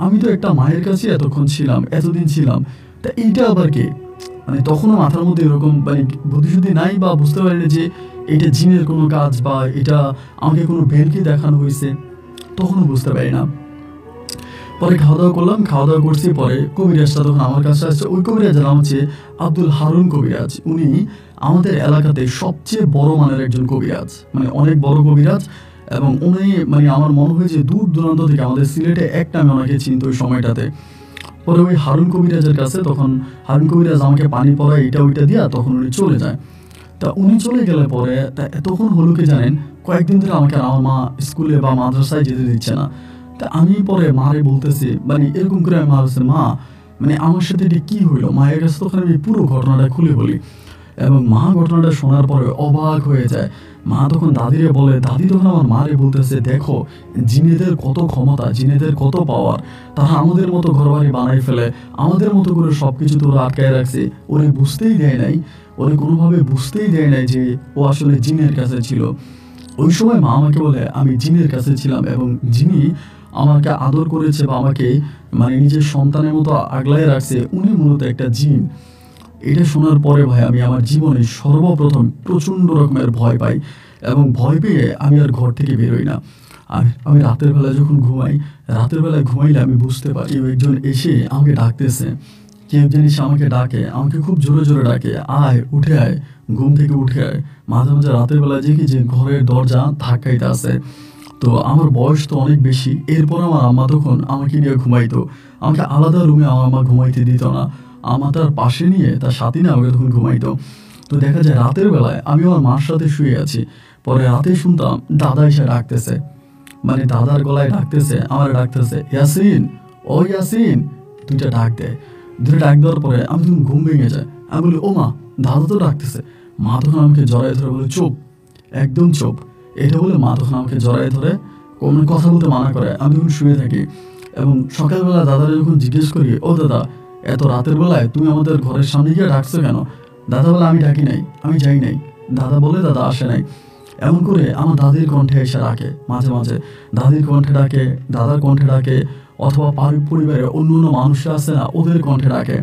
আমি তো একটা মায়ের কাছে এতক্ষণ ছিলাম, এতদিন ছিলাম, তা এইটা আবার কে? মানে তখনও মাথার মধ্যে এরকম মানে বুদ্ধিশুদ্ধি নাই, বা বুঝতে পারিনি যে এটা জিনের কোনো কাজ বা এটা আমাকে কোনো বেলকে দেখানো হয়েছে, তখনও বুঝতে পারি না। পরে খাওয়া দাওয়া করলাম, খাওয়া দাওয়া করছি, পরে কবিরাজটা তখন আমার কাছে আসছে। ওই কবিরাজের নাম হচ্ছে আব্দুল হারুন কবিরাজ। উনি আমাদের এলাকাতে সবচেয়ে বড় মানের একজন কবিরাজ, মানে অনেক বড় কবিরাজ। এবং উনি মানে আমার মনে হয় যে দূর দূরান্ত থেকে আমাদের সিলেটে একটা আমি ওনাকে চিনতো ওই সময়টাতে। পরে ওই হারুন কবিরাজের কাছে তখন হারুন কবিরাজ আমাকে পানি পড়ায় এটা ওইটা দিয়া তখন উনি চলে যায়। তা উনি চলে গেলে পরে তখন হলো কি জানেন, কয়েকদিন ধরে আমাকে আমার মা স্কুলে বা মাদ্রাসায় যেতে দিচ্ছে না। তা আমি পরে মারে বলতেছি, মানে এরকম করে আমি মা বলছে, মা মানে আমার সাথে এটা কি হইলো। মায়ের কাছে তখন আমি পুরো ঘটনাটা খুলে বলি, এবং মা ঘটনাটা শোনার পরে অবাক হয়ে যায়। মা তখন দাদিরে বলে, দাদি তখন আমার মারে বলতেছে, দেখো জিনেদের কত ক্ষমতা, জিনেদের কত পাওয়ার, তারা আমাদের মতো ঘরবাড়ি বানাই ফেলে, আমাদের মতো করে সবকিছু তোরা আটকায় রাখছে। ওরে বুঝতেই দেয় নাই, ওরে কোনোভাবে বুঝতেই দেয় নাই যে ও আসলে জিনের কাছে ছিল। ওই সময় মা আমাকে বলে আমি জিনের কাছে ছিলাম, এবং যিনি আমাকে আদর করেছে বা আমাকে মানে নিজের সন্তানের মতো আগলায় রাখছে, উনি মূলত একটা জিন। এটা শোনার পরে ভাই আমি আমার জীবনে সর্বপ্রথম প্রচণ্ড রকমের ভয় পাই, এবং ভয় পেয়ে আমি আর ঘর থেকে বেরোই না। আর আমি রাতের বেলা যখন ঘুমাই, রাতের বেলায় ঘুমাইলে আমি বুঝতে পারি একজন এসে আমাকে ডাকতেছে। কেউ একজন এসে আমাকে ডাকে, আমাকে খুব জোরে জোরে ডাকে, আয় উঠে আয়, ঘুম থেকে উঠে আয়। মাঝে মাঝে রাতের বেলা দেখি যে ঘরের দরজা ধাক্কাইতে আছে। তো আমার বয়স তো অনেক বেশি, এরপর আমার আম্মা তখন আমাকে নিয়ে ঘুমাইতো। আমাকে আলাদা রুমে আমার আম্মা ঘুমাইতে দিত না, আমার তার পাশে নিয়ে তার সাথে নিয়ে আমাকে তখন ঘুমাইতো। তো দেখা যায় রাতের বেলায় আমি আমার মার সাথে শুয়ে আছি, পরে রাতে শুনতাম দাদা এসে ডাকতেছে, মানে দাদার গলায় ডাকতেছে, আমার ডাকতেছে, ইয়াসিন, ও ইয়াসিন, দুইটা ডাক দেয়। দুটো ডাক দেওয়ার পরে আমি তখন ঘুম ভেঙে যায়। আমি বলি, ও মা, দাদা তো ডাকতেছে। মা তখন আমাকে জড়াই ধরে বলে, চুপ, একদম চুপ। এটা বলে মা তখন আমাকে জড়াই ধরে কোনো কথা বলতে মানা করে। আমি তখন শুয়ে থাকি, এবং সকালবেলা দাদারা যখন জিজ্ঞেস করি, ও দাদা, এত রাতের বেলায় তুমি আমাদের ঘরের সামনে গিয়ে ডাকছো কেন? দাদা বলে, আমি ডাকি নাই, আমি যাই নাই। দাদা বলে, দাদা আসে নাই। এমন করে আমার দাদির কণ্ঠে এসে ডাকে, মাঝে মাঝে দাদির কণ্ঠে ডাকে, দাদার কণ্ঠে ডাকে, অথবা পরিবারের অন্য অন্য মানুষরা আছে না, ওদের কণ্ঠে ডাকে।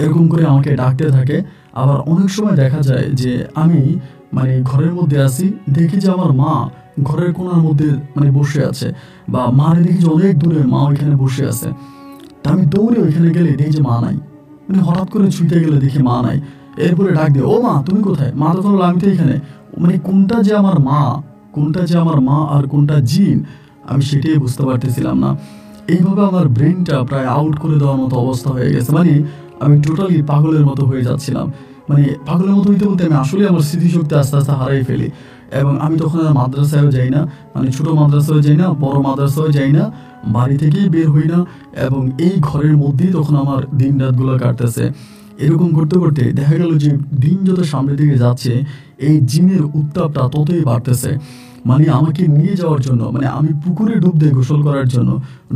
এরকম করে আমাকে ডাকতে থাকে। আবার অনেক সময় দেখা যায় যে আমি মানে ঘরের মধ্যে আছি, দেখি যে আমার মা ঘরের কোণার মধ্যে মানে বসে আছে, বা মারে দেখি যে অনেক দূরে মা ওইখানে বসে আছে। তা আমি দৌড়ে ওইখানে গেলে দেখি যে মা নাই, মানে হঠাৎ করে ছুটে গেলে দেখি মা নাই। এরপরে ডাক দিয়ে, ও মা, তুমি কোথায়? মা তখন বলল, আমি তো এখানে। মানে কোনটা যে আমার মা, কোনটা যে আমার মা আর কোনটা জিন, আমি সেটাই বুঝতে পারতেছিলাম না। এইভাবে আমার ব্রেনটা প্রায় আউট করে দেওয়ার মতো অবস্থা হয়ে গেছে, মানে আমি টোটালি পাগলের মতো হয়ে যাচ্ছিলাম। মানে পাগলের মতো হইতে বলতে আমি আসলে আমার স্মৃতিশক্তি আস্তে আস্তে হারাই ফেলি। এবং আমি তখন আর মাদ্রাসায়ও যাই না, মানে ছোটো মাদ্রাসায়ও যাই না, বড় মাদ্রাসায়ও যাই না, বাড়ি থেকেই বের হই না, এবং এই ঘরের মধ্যেই তখন আমার দিন রাতগুলো কাটতেছে। এরকম করতে করতে দেখা গেল যে দিন যত সামনের দিকে যাচ্ছে, এই জিনের উত্তাপটা ততই বাড়তেছে। মানে আমাকে নিয়ে যাওয়ার জন্য, মানে আমি পুকুরে ডুব দিয়ে গোসল করার জন্য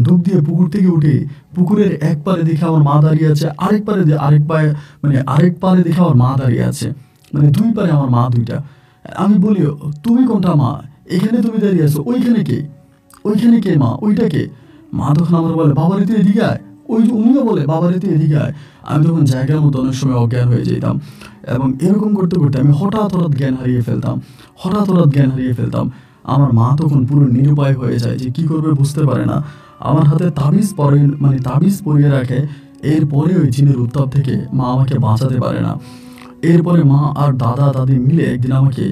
ডুব দিয়ে পুকুর থেকে উঠে পুকুরের এক পারে দেখে আমার মা দাঁড়িয়ে আছে, আরেক পারে আরেক পারে দেখে আমার মা দাঁড়িয়ে আছে, মানে দুই পারে আমার মা দুইটা। আমি বলি, তুমি কোনটা মা? এখানে তুমি দাঁড়িয়ে আছো, ওইখানে কে? ওইখানে কে মা? ওইটা কে? মা তখন আমার বলে, বাবারে তুই এদিকে আয়। উনিও বলে, বাবারে তুই এদিকে আয়। আমি তখন জায়গার মতো অনেক সময় অজ্ঞান হয়ে যেতাম, এবং এরকম করতে করতে আমি হঠাৎ জ্ঞান হারিয়ে ফেলতাম। আমার মা তখন পুরো নিরুপায় হয়ে যায়, যে কি করবে বুঝতে পারে না। আমার হাতে তাবিজ পরিয়ে রাখে। এরপরে ওই জিনের উত্তাপ থেকে মা আমাকে বাঁচাতে পারে না। এরপরে মা আর দাদা দাদি মিলে একদিন আমাকে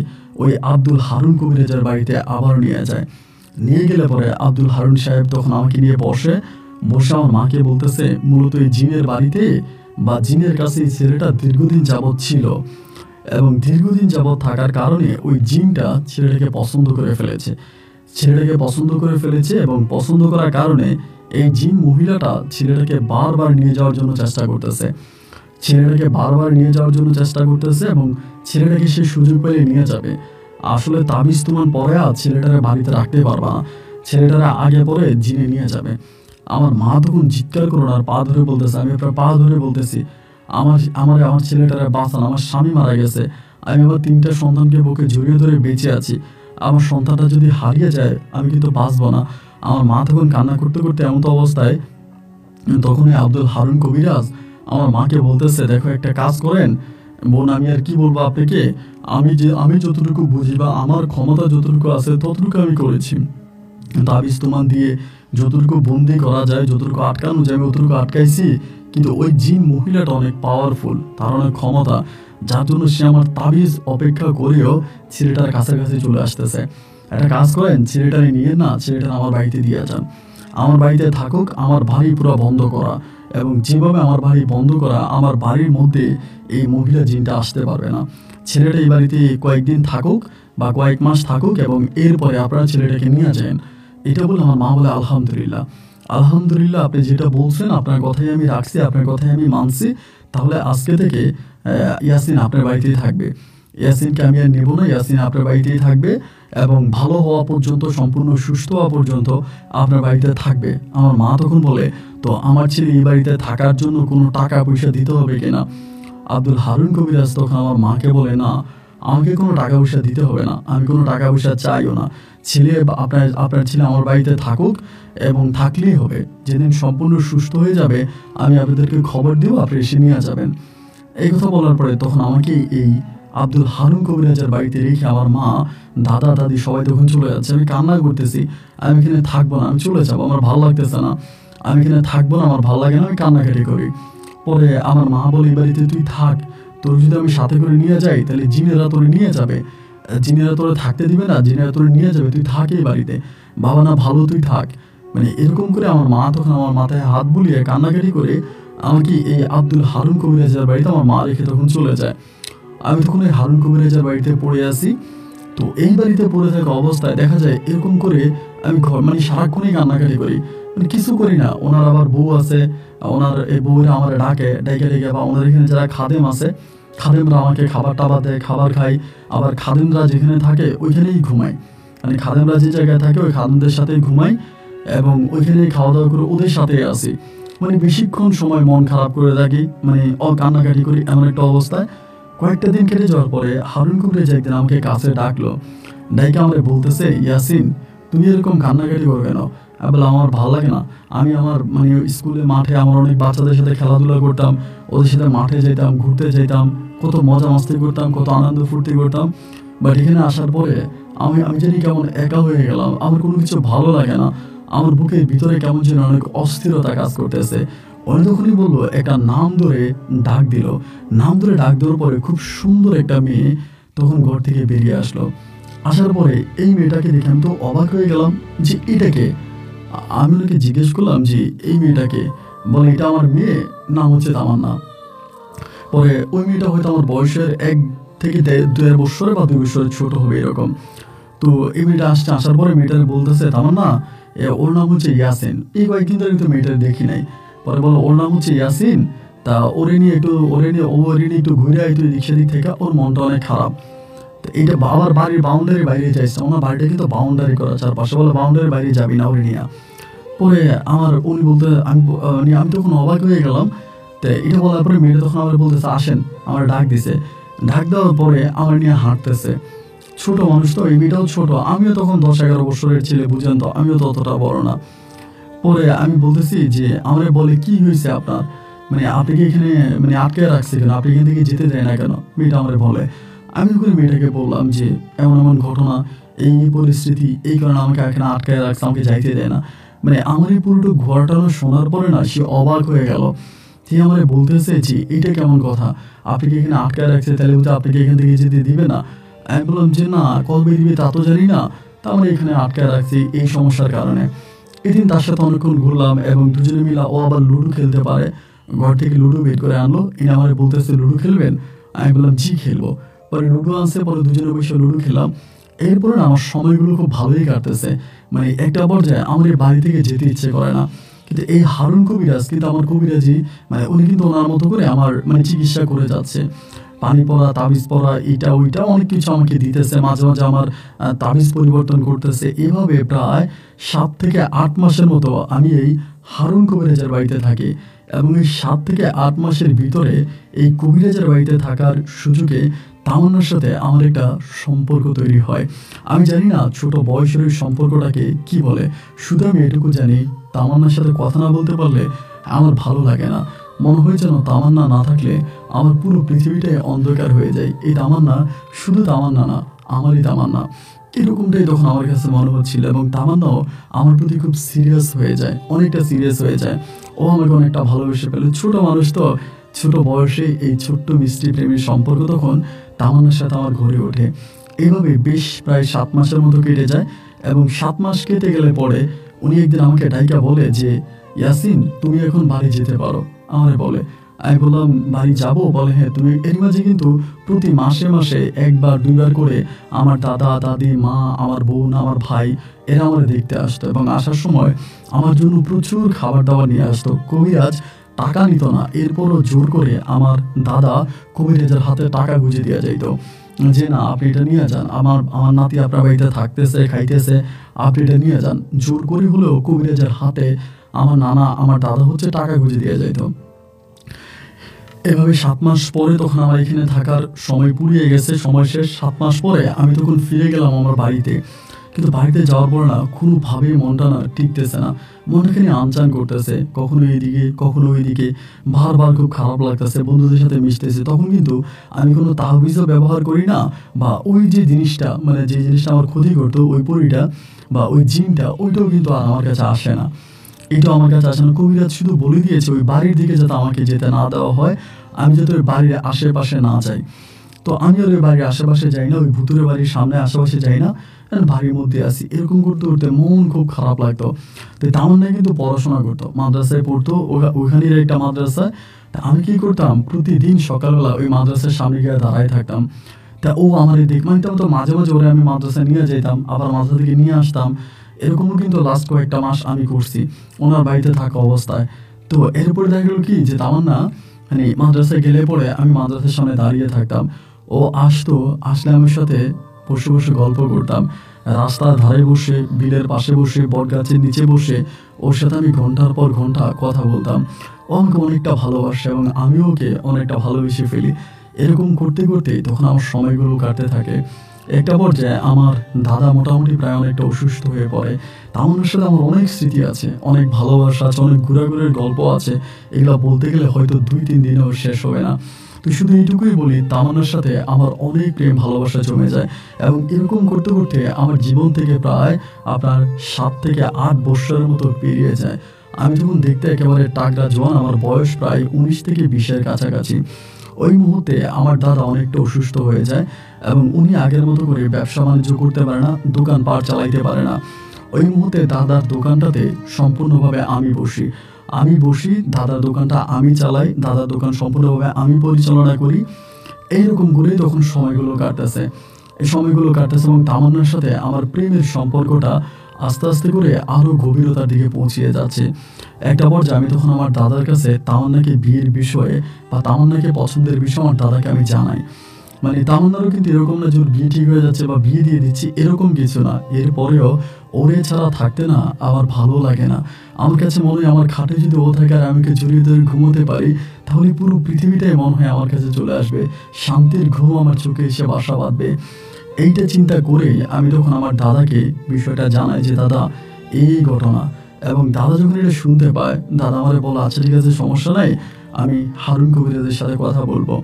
ওই আব্দুল হারুন কবিরাজের বাড়িতে আবার নিয়ে যায়। নিয়ে গেলে পরে আব্দুল হারুন সাহেব তখন আমাকে নিয়ে বসে আমার মাকে বলতেছে, মূলত এই জিনের বাড়িতে বা জিনের কাছে এই ছেলেটা দীর্ঘদিন যাবৎ ছিল, এবং দীর্ঘদিন যাবৎ থাকার কারণে ওই জিনটা ছেলেটাকে পছন্দ করে ফেলেছে, এবং পছন্দ করার কারণে এই জিন মহিলাটা ছেলেটাকে বারবার নিয়ে যাওয়ার জন্য চেষ্টা করতেছে, এবং ছেলেটাকে সে সুযোগ পেলে নিয়ে যাবে। আসলে তাবিজ তোমার পরে ছেলেটারা বাড়িতে রাখতে পারবা না, ছেলেটারা আগে পরে জিনে নিয়ে যাবে। আমার মা তখন চিৎকার করো আর পা ধরে বলতেছে, আমি আপনার পা ধরে বলতেছি, আমার ছেলেটারা বাঁচান, আমার স্বামী মারা গেছে, আমি আমার 3টা সন্তানকে বুকে জড়িয়ে ধরে বেঁচে আছি, আমার সন্তানটা যদি হারিয়ে যায় আমি কিন্তু বাঁচবো না। আমার মা তখন কান্না করতে করতে এমন তো অবস্থায় তখনই আব্দুল হারুন কবিরাজ আমার মাকে বলতেছে, দেখো একটা কাজ করেন বোন, আমি আর কি বলবো আপনাকে, আমি যতটুকু বুঝি বা আমার ক্ষমতা যতটুকু আছে ততটুকু আমি করেছি। তাবিজ তোমান দিয়ে যতটুকু বন্দি করা যায়, যতটুকু আটকানো যায় আমি অতটুকু আটকাইছি। কিন্তু ওই জিন মহিলাটা অনেক পাওয়ারফুল, তার অনেক ক্ষমতা, যার জন্য সে আমার তাবিজ অপেক্ষা করেও ছেলেটার কাছাকাছি চলে আসতেছে। একটা কাজ করেন, ছেলেটারে নিয়ে না ছেলেটা আমার বাড়িতে দিয়ে যান, আমার বাড়িতে থাকুক, আমার বাড়ি পুরো বন্ধ করা, এবং যেভাবে আমার বাড়ি বন্ধ করা, আমার বাড়ির মধ্যে এই মহিলা জিনটা আসতে পারবে না। ছেলেটা এই বাড়িতে কয়েকদিন থাকুক বা কয়েক মাস থাকুক, এবং এরপরে আপনারা ছেলেটাকে নিয়ে যান। এটা বলে আমার মা বলে, আলহামদুলিল্লাহ, আলহামদুলিল্লাহ, আপনি যেটা বলছেন আপনার কথাই আমি রাখছি, আপনার কথাই আমি মানছি। তাহলে আজকে থেকে ইয়াসিন আপনার বাড়িতেই থাকবে, ইয়াসিনকে আমি আর নেবো না, ইয়াসিন আপনার বাড়িতেই থাকবে এবং ভালো হওয়া পর্যন্ত, সম্পূর্ণ সুস্থ হওয়া পর্যন্ত আপনার বাড়িতে থাকবে। আমার মা তখন বলে, তো আমার ছেলে এই বাড়িতে থাকার জন্য কোনো টাকা পয়সা দিতে হবে কিনা? আব্দুল হারুন কবিরাজ তখন আমার মাকে বলে, না, আমাকে কোনো টাকা পয়সা দিতে হবে না, আমি কোনো টাকা পয়সা চাইও না, ছেলে আপনার ছেলে আমার বাড়িতে থাকুক এবং থাকলেই হবে। যেদিন সম্পূর্ণ সুস্থ হয়ে যাবে আমি আপনাদেরকে খবর দেবো, আপনি এসে নিয়ে যাবেন। এই কথা বলার পরে তখন আমাকে এই আব্দুল হারুন কবিরাজের বাড়িতে রেখে আমার মা, দাদা, দাদি সবাই তখন চলে যাচ্ছে। আমি কান্না করতেছি, আমি এখানে থাকবো না, আমি চলে যাবো, আমার ভালো লাগতেছে না, আমি এখানে থাকবো না, আমার ভালো লাগে না, আমি কান্নাকাটি করি। পরে আমার মা বলে, এই বাড়িতে তুই থাক, তোর যদি আমি সাথে করে নিয়ে যাই তাহলে জিনেরা তোরে নিয়ে যাবে, জিনেরা তোরে থাকতে দিবে না, জিনেরা তোরে নিয়ে যাবে, তুই থাক এই বাড়িতে, বাবা না ভালো, তুই থাক। মানে এরকম করে আমার মা তখন আমার মাথায় হাত বুলিয়ে কান্নাকাটি করে আমাকে এই আব্দুল হারুন কবিরাজের বাড়িতে আমার মা রেখে তখন চলে যায়। আমি তখন ওই হারুন কবিরাজের বাড়িতে পড়ে আসি। তো এই বাড়িতে পড়ে থাকা অবস্থায় দেখা যায় এরকম করে আমি মানে সারাক্ষণই কান্নাকাটি করি, মানে কিছু করি না। ওনার আবার বউ আছে, ওনার এই বউরা আমার ডাকে ডেকে, বা ওনার এখানে যারা খাদেম আছে, খাদেমরা আমাকে খাবার টাবার দেয়, খাবার খাই। আবার খাদেমরা যেখানে থাকে ওইখানেই ঘুমাই, মানে খাদেমরা যে জায়গায় থাকে ওই খাদেমদের সাথেই ঘুমাই এবং ওইখানেই খাওয়া দাওয়া করে ওদের সাথেই আসি। মানে বেশিক্ষণ সময় মন খারাপ করে থাকি, মানে কান্নাকাটি করি, এমন একটা অবস্থায়। কয়েকটা দিন কেটে যাওয়ার পরে হারুন কবিরাজ একদিন আমাকে কাছে ডাকলো, ডাইকে আমাকে বলতেছে, ইয়াসিন তুমি এরকম কান্নাকাটি করো কেন? আমি বললাম, আমার ভালো লাগে না, আমি আমার মানে স্কুলে মাঠে আমার অনেক বাচ্চাদের সাথে খেলাধুলা করতাম, ওদের সাথে মাঠে যেতাম, ঘুরতে যেতাম, কত মজা মাস্তি করতাম, কত আনন্দ ফুর্তি করতাম। বাট এখানে আসার পরে আমি জানি কেমন একা হয়ে গেলাম, আমার কোনো কিছু ভালো লাগে না, আমার বুকের ভিতরে কেমন যেন অনেক অস্থিরতা কাজ করতেছে। উনি তখনই বললো, একটা নাম ধরে ডাক দিল, নাম ধরে ডাক দেওয়ার পরে খুব সুন্দর একটা মেয়ে তখন ঘর থেকে বেরিয়ে আসলো। আসার পরে এই মেয়েটাকে দেখে আমি তো অবাক হয়ে গেলাম যে এটাকে। আমি ওনাকে জিজ্ঞেস করলাম যে এই মেয়েটাকে, বলে এটা আমার মেয়ে, নাম হচ্ছে তামান্না। পরে ওই মেয়েটা হয়তো আমার বয়সের 1 থেকে 2 বছরে বা 2 বছরের ছোট হবে এরকম। তো এই মেয়েটা আসার পরে মেয়েটাকে বলতেছে, তামান্না ওর নাম হচ্ছে ইয়াসিন। এই কয়েকদিন ধরে কিন্তু মেয়েটা দেখি নাই। পরে বলো, ওর নাম হচ্ছে ইয়াসিন, তা ওরে নিয়ে একটু ঘুরে আইতো এদিক সেদিক থেকে, ওর মনটা অনেক খারাপ। তো এটা বাবার বাড়ির বাউন্ডারি বাইরে যাইছে, ওনার বাড়িটা কিন্তু বাউন্ডারি করা, চারপাশে বলে বাউন্ডারি বাইরে যাবি না, ওরে নিয়ে। পরে উনি বলতে আমি তখন অবাক হয়ে গেলাম। তো এটা বলার পরে মেয়েটা তখন আমার বলতেছে, আসেন, আমার ডাক দিছে। ডাক দেওয়ার পরে আমার নিয়ে হাঁটতেছে। ছোট মানুষ তো, এই মেয়েটাও ছোট, আমিও তখন 10-11 বছরের ছেলে, বুঝেন তো, আমিও তো অতটা বড় না। পরে আমি বলতেছি যে, আমার বলে, কি হয়েছে আপনার, মানে আপনি কি এখানে মানে আটকে রাখছে কেন, আপনি এখান থেকে যেতে দেয় না কেন? মেয়েটা আমার বলে। আমি করে মেয়েটাকে বললাম যে এমন এমন ঘটনা, এই পরিস্থিতি, এই কারণে আমাকে এখানে আটকায় রাখছে, আমাকে যাইতে দেয় না। মানে আমার এই পুরোটা ঘটনা শোনার পরে না সে অবাক হয়ে গেল। সে আমার বলতেছে যে এটা কেমন কথা, আপনি কি এখানে আটকায় রাখছে, তাহলে বলতে আপনি কি এখান থেকে যেতে দিবে না? আমি বললাম যে না, কবে দিবে তা তো জানি না, তা আমরা এখানে আটকায় রাখছি এই সমস্যার কারণে। এদিন তার সাথে অনেকক্ষণ ঘুরলাম এবং দুজনে মিলা, ও আবার লুডো খেলতে পারে, ঘর থেকে লুডো বের করে আনলো, এনে আমার বলতেছে, লুডো খেলবেন? আমি বললাম, জি খেলবো। পরে লুডো আনছে, পরে দুজনে বসে লুডো খেলাম। এরপরে না আমার সময়গুলো খুব ভালোই কাটতেছে, মানে একটা পর্যায়ে আমার এই বাড়ি থেকে যেতে ইচ্ছে করে না। কিন্তু এই হারুন কবিরাজ কিন্তু আমার কবিরাজি, মানে উনি কিন্তু ওনার মতো করে আমার মানে চিকিৎসা করে যাচ্ছে। পানি পড়া, তাবিজ পড়া, এটা ওইটা অনেক কিছু আমাকে দিতেছে, মাঝে মাঝে আমার তাবিজ পরিবর্তন করতেছে। এভাবে প্রায় 7 থেকে 8 মাসের মতো আমি এই হারুন কবিরাজের বাড়িতে থাকি। এবং এই 7 থেকে 8 মাসের ভিতরে এই কবিরাজের বাড়িতে থাকার সুযোগে তামান্নার সাথে আমার একটা সম্পর্ক তৈরি হয়। আমি জানি না ছোট বয়সের ওই সম্পর্কটাকে কি বলে, শুধু আমি এটুকু জানি, তামান্নার সাথে কথা না বলতে পারলে আমার ভালো লাগে না। মনে হয় যেন তামান্না না থাকলে আমার পুরো পৃথিবীটাই অন্ধকার হয়ে যায়। এই তামান্না শুধু তামান্না না, আমারই তামান্না। এরকমটাই তখন আমার কাছে মনে হচ্ছিল, এবং তামান্নাও আমার প্রতি খুব সিরিয়াস হয়ে যায়, অনেকটা সিরিয়াস হয়ে যায়। ও আমাকে অনেকটা ভালোবেসে ফেলে। ছোট মানুষ তো, ছোট বয়সে এই ছোট্ট মিষ্টি প্রেমের সম্পর্ক তখন তামান্নার সাথে আমার গড়ে ওঠে। এভাবে বেশ প্রায় 7 মাসের মতো কেটে যায়, এবং 7 মাস কেটে গেলে পরে উনি একদিন আমাকে ডাইকা বলে যে, ইয়াসিন তুমি এখন বাড়ি যেতে পারো। আমারে বলে। আমি বললাম বাড়ি যাবো? বলে হ্যাঁ তুমি। এর মাঝে কিন্তু প্রতি মাসে মাসে 1-2বার করে আমার দাদা দাদি, মা, আমার বোন, আমার ভাই এরা আমার দেখতে আসতো, এবং আসার সময় আমার জন্য প্রচুর খাবার দাবার নিয়ে আসতো। কবিরাজ টাকা নিত না, এরপরও জোর করে আমার দাদা কবিরাজের হাতে টাকা গুঁজে দেওয়া যাইত যে না আপনি এটা নিয়ে যান, আমার আমার নাতি আপনার বাড়িতে থাকতেছে, খাইতেছে, আপনি এটা নিয়ে যান। জোর করে হলেও কবিরাজের হাতে আমার নানা, আমার দাদা হচ্ছে টাকা গুঁজে দিয়ে যাইত। এভাবে 7 মাস পরে তখন আমার এখানে থাকার সময় পুড়িয়ে গেছে, সময় শেষ। 7 মাস পরে আমি তখন ফিরে গেলাম আমার বাড়িতে। কিন্তু বাড়িতে যাওয়ার পর না কোনোভাবেই মনটা না টিকতেছে না। মনটা খালি আনচান করতেছে, কখনো এইদিকে কখনো ওইদিকে, বারবার খুব খারাপ লাগতেছে। বন্ধুদের সাথে মিশতেছে, তখন কিন্তু আমি কোনো তাহবিজও ব্যবহার করি না, বা ওই যে জিনিসটা মানে যে জিনিসটা আমার ক্ষতি করতো, ওই পরিটা বা ওই জিনটা, ওইটাও কিন্তু আর আমার কাছে আসে না। এটাও আমার কাছে আসে না। কবিরাজ শুধু বলে দিয়েছে ওই বাড়ির দিকে যাতে আমাকে যেতে না দেওয়া হয়, আমি যাতে ওই বাড়ির আশেপাশে না যাই। তো আমি আর ওই বাড়ির আশেপাশে যাই না, ওই ভুতুরে বাড়ির সামনে আশেপাশে যাই না, বাড়ির মধ্যে আসি। এরকম করতে করতে মন খুব খারাপ লাগতো। তো তামান্না কিন্তু পড়াশোনা করতো, মাদ্রাসায় পড়তো, ওইখানের একটা মাদ্রাসায়। তা আমি কি করতাম, প্রতিদিন সকালবেলা ওই মাদ্রাসার সামনে গিয়ে দাঁড়ায় থাকতাম। তা ও আমার দিক মানে তো মাঝে মাঝে ওরে আমি মাদ্রাসায় নিয়ে যেতাম, আবার মাদ্রাসা থেকে নিয়ে আসতাম। এরকমও কিন্তু লাস্ট কয়েকটা মাস আমি করছি ওনার বাড়িতে থাকা অবস্থায়। তো এরপরে দেখা গেল কি যে তামান্না মানে মাদ্রাসায় গেলে পরে আমি মাদ্রাসার সামনে দাঁড়িয়ে থাকতাম। ও আসতো, আসলে আমার সাথে বসে বসে গল্প করতাম। রাস্তার ধারে বসে, বিলের পাশে বসে, বটগাছের নিচে বসে ওর সাথে আমি ঘন্টার পর ঘন্টা কথা বলতাম। ও আমাকে অনেকটা ভালোবাসে, এবং আমিও ওকে অনেকটা ভালোবেসে ফেলি। এরকম করতে করতেই তখন আমার সময়গুলো কাটতে থাকে। একটা পর্যায়ে আমার দাদা মোটামুটি প্রায় অনেকটা অসুস্থ হয়ে পড়ে। তামান্নার সাথে আমার অনেক স্মৃতি আছে, অনেক ভালোবাসা আছে, অনেক ঘোরাঘুরের গল্প আছে। এগুলো বলতে গেলে হয়তো 2-3 দিনেও শেষ হবে না। তো শুধু এইটুকুই বলি, তামান্নার সাথে আমার অনেক প্রেম ভালোবাসা জমে যায়, এবং এরকম করতে করতে আমার জীবন থেকে প্রায় আপনার 7 থেকে 8 বছরের মতো পেরিয়ে যায়। আমি তখন দেখতে একেবারে টাকরা জোয়ান, আমার বয়স প্রায় 19 থেকে 20-এর কাছাকাছি। ওই মুহূর্তে আমার দাদা অনেকটা অসুস্থ হয়ে যায়, এবং উনি আগের মতো করে ব্যবসা বাণিজ্য করতে পারে না, দোকান পাট চালাইতে পারে না। ওই মুহূর্তে দাদার দোকানটাতে সম্পূর্ণভাবে আমি বসি, দাদার দোকানটা আমি চালাই, দাদার দোকান সম্পূর্ণভাবে আমি পরিচালনা করি। এইরকম করেই তখন সময়গুলো কাটতেছে, এই সময়গুলো কাটতেছে, এবং তামান্নার সাথে আমার প্রেমের সম্পর্কটা আস্তে আস্তে করে আরও গভীরতার দিকে পৌঁছিয়ে যাচ্ছে। একটা পর্যায়ে আমি তখন আমার দাদার কাছে তামান্নাকে বিয়ের বিষয়ে বা তামান্নাকে পছন্দের বিষয়ে আমার দাদাকে আমি জানাই। মানে তামান্নারও কিন্তু এরকম না যে ওর বিয়ে ঠিক হয়ে যাচ্ছে বা বিয়ে দিয়ে দিচ্ছি, এরকম কিছু না। এরপরেও ওরে ছাড়া থাকতে না আমার ভালো লাগে না। আমার কাছে মনে হয় আমার খাটে যদি ও থাকে আর আমি ওকে জড়িয়ে ধরে ঘুমোতে পারি, তাহলে পুরো পৃথিবীটাই মনে হয় আমার কাছে চলে আসবে, শান্তির ঘুম আমার চোখে এসে বাসা বাঁধবে। এইটা চিন্তা করেই আমি তখন আমার দাদাকে বিষয়টা জানাই যে দাদা এই ঘটনা। এবং দাদা যখন এটা শুনতে পায়, দাদা আমারে বলে আচ্ছা ঠিক আছে, সমস্যা নাই, আমি হারুন কবিরাজের সাথে কথা বলবো।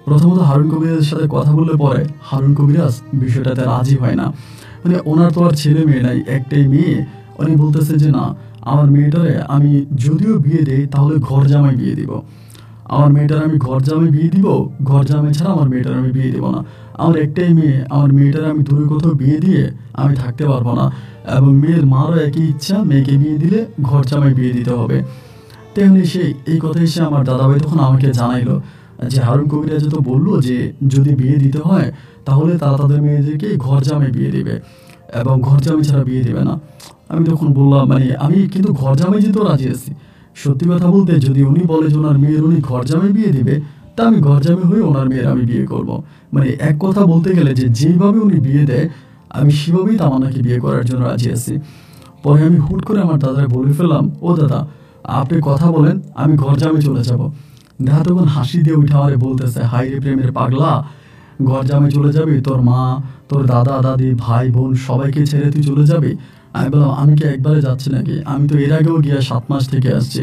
প্রথমত হারুন কবিরাজের সাথে কথা বললে পরে হারুন কবিরাজ বিষয়টাতে রাজি হয় না। মানে ওনার তো আর ছেলে মেয়ে নাই, একটাই মেয়ে। উনি বলতেছে যে না, আমার মেয়েটারে আমি যদিও বিয়ে দিই তাহলে ঘর জামাই বিয়ে দিব। আমার মেয়েটার আমি ঘর জামাই বিয়ে দিব, ঘর জামাই ছাড়া আমার মেয়েটার আমি বিয়ে দিব না। আমার একটাই মেয়ে, আমার মেয়েটার আমি দূরে কোথাও বিয়ে দিয়ে আমি থাকতে পারবো না। এবং মেয়ের মারও একই ইচ্ছা, মেয়েকে বিয়ে দিলে ঘর জামাই বিয়ে দিতে হবে। তেমনি সেই এই কথাই সে আমার দাদাভাই তখন আমাকে জানাইলো যে হারুন কবিরাজ তো বললো যে যদি বিয়ে দিতে হয় তাহলে তারা তাদের মেয়েদেরকে ঘর জামাই বিয়ে দিবে, এবং ঘর জামাই ছাড়া বিয়ে দেবে না। আমি তখন বললাম মানে আমি কিন্তু ঘর জামাই যেতেও রাজি আছি। সত্যি কথা বলতে যদি উনি বলে যে ওনার মেয়ের উনি ঘর জামাই বিয়ে দিবে, তা আমি ঘর জামাই হয়ে ওনার মেয়ের আমি বিয়ে করব। মানে এক কথা বলতে গেলে যে যেভাবে উনি বিয়ে দেয় আমি সেভাবেই তামান্নাকে বিয়ে করার জন্য রাজি আছি। পরে আমি হুট করে আমার দাদাকে বলে ফেললাম, ও দাদা আপনি কথা বলেন, আমি ঘর জামাই চলে যাব। দাদা তখন হাসি দিয়ে উঠে আমারে বলতেছে, হাই রে প্রেমের পাগলা, ঘর জামাই চলে যাবি? তোর মা, তোর দাদা দাদি, ভাই বোন সবাইকে ছেড়ে তুই চলে যাবি? আমি বললাম আমি কি একবারে যাচ্ছি নাকি, আমি তো এর আগেও গিয়ে 7 মাস থেকে আসছি।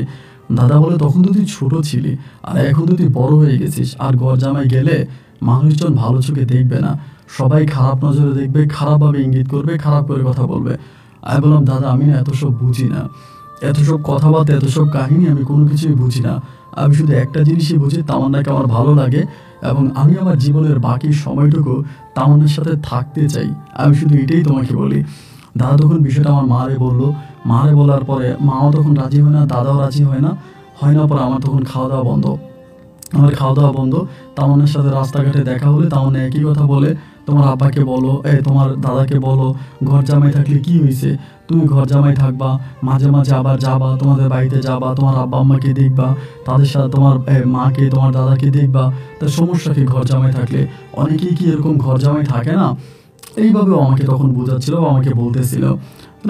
দাদা বলে, তখন তো তুই ছোট ছিলি, আর এখন তো তুই বড় হয়ে গেছিস, আর ঘর জামাই গেলে মানুষজন ভালো চোখে দেখবে না, সবাই খারাপ নজরে দেখবে, খারাপভাবে ইঙ্গিত করবে, খারাপ করে কথা বলবে। আমি বললাম, দাদা আমি না এত সব বুঝি না, এত সব কথাবার্তা, এত সব কাহিনী আমি কোনো কিছুই বুঝি না। আমি শুধু একটা জিনিসই বুঝি, তামান্নাকে আমার ভালো লাগে এবং আমি আমার জীবনের বাকি সময়টুকু তামান্নার সাথে থাকতে চাই। আমি শুধু এটাই তোমাকে বলি। দাদা তখন বিষয়টা আমার মারে বললো। মারে বলার পরে মাও তখন রাজি হয় না, দাদাও রাজি হয় না। পরে আমার তখন খাওয়া দাওয়া বন্ধ। আমার খাওয়া দাওয়া বন্ধ। তামান্নার সাথে রাস্তাঘাটে দেখা হলে তামান্না একই কথা বলে, তোমার আব্বাকে বলো, তোমার দাদাকে বলো, ঘর জামাই থাকলে কি হয়েছে, তুমি ঘর জামাই থাকবা, মাঝে মাঝে আবার যাবা, তোমাদের বাড়িতে যাবা, তোমার আব্বা আম্মাকে দেখবা, তাদের সাথে তোমার মাকে, তোমার দাদাকে দেখবা, তার সমস্যা কি ঘর জামাই থাকলে? অনেকেই কি এরকম ঘর জামাই থাকে না? এইভাবেও আমাকে তখন বোঝাচ্ছিল, আমাকে বলতেছিল।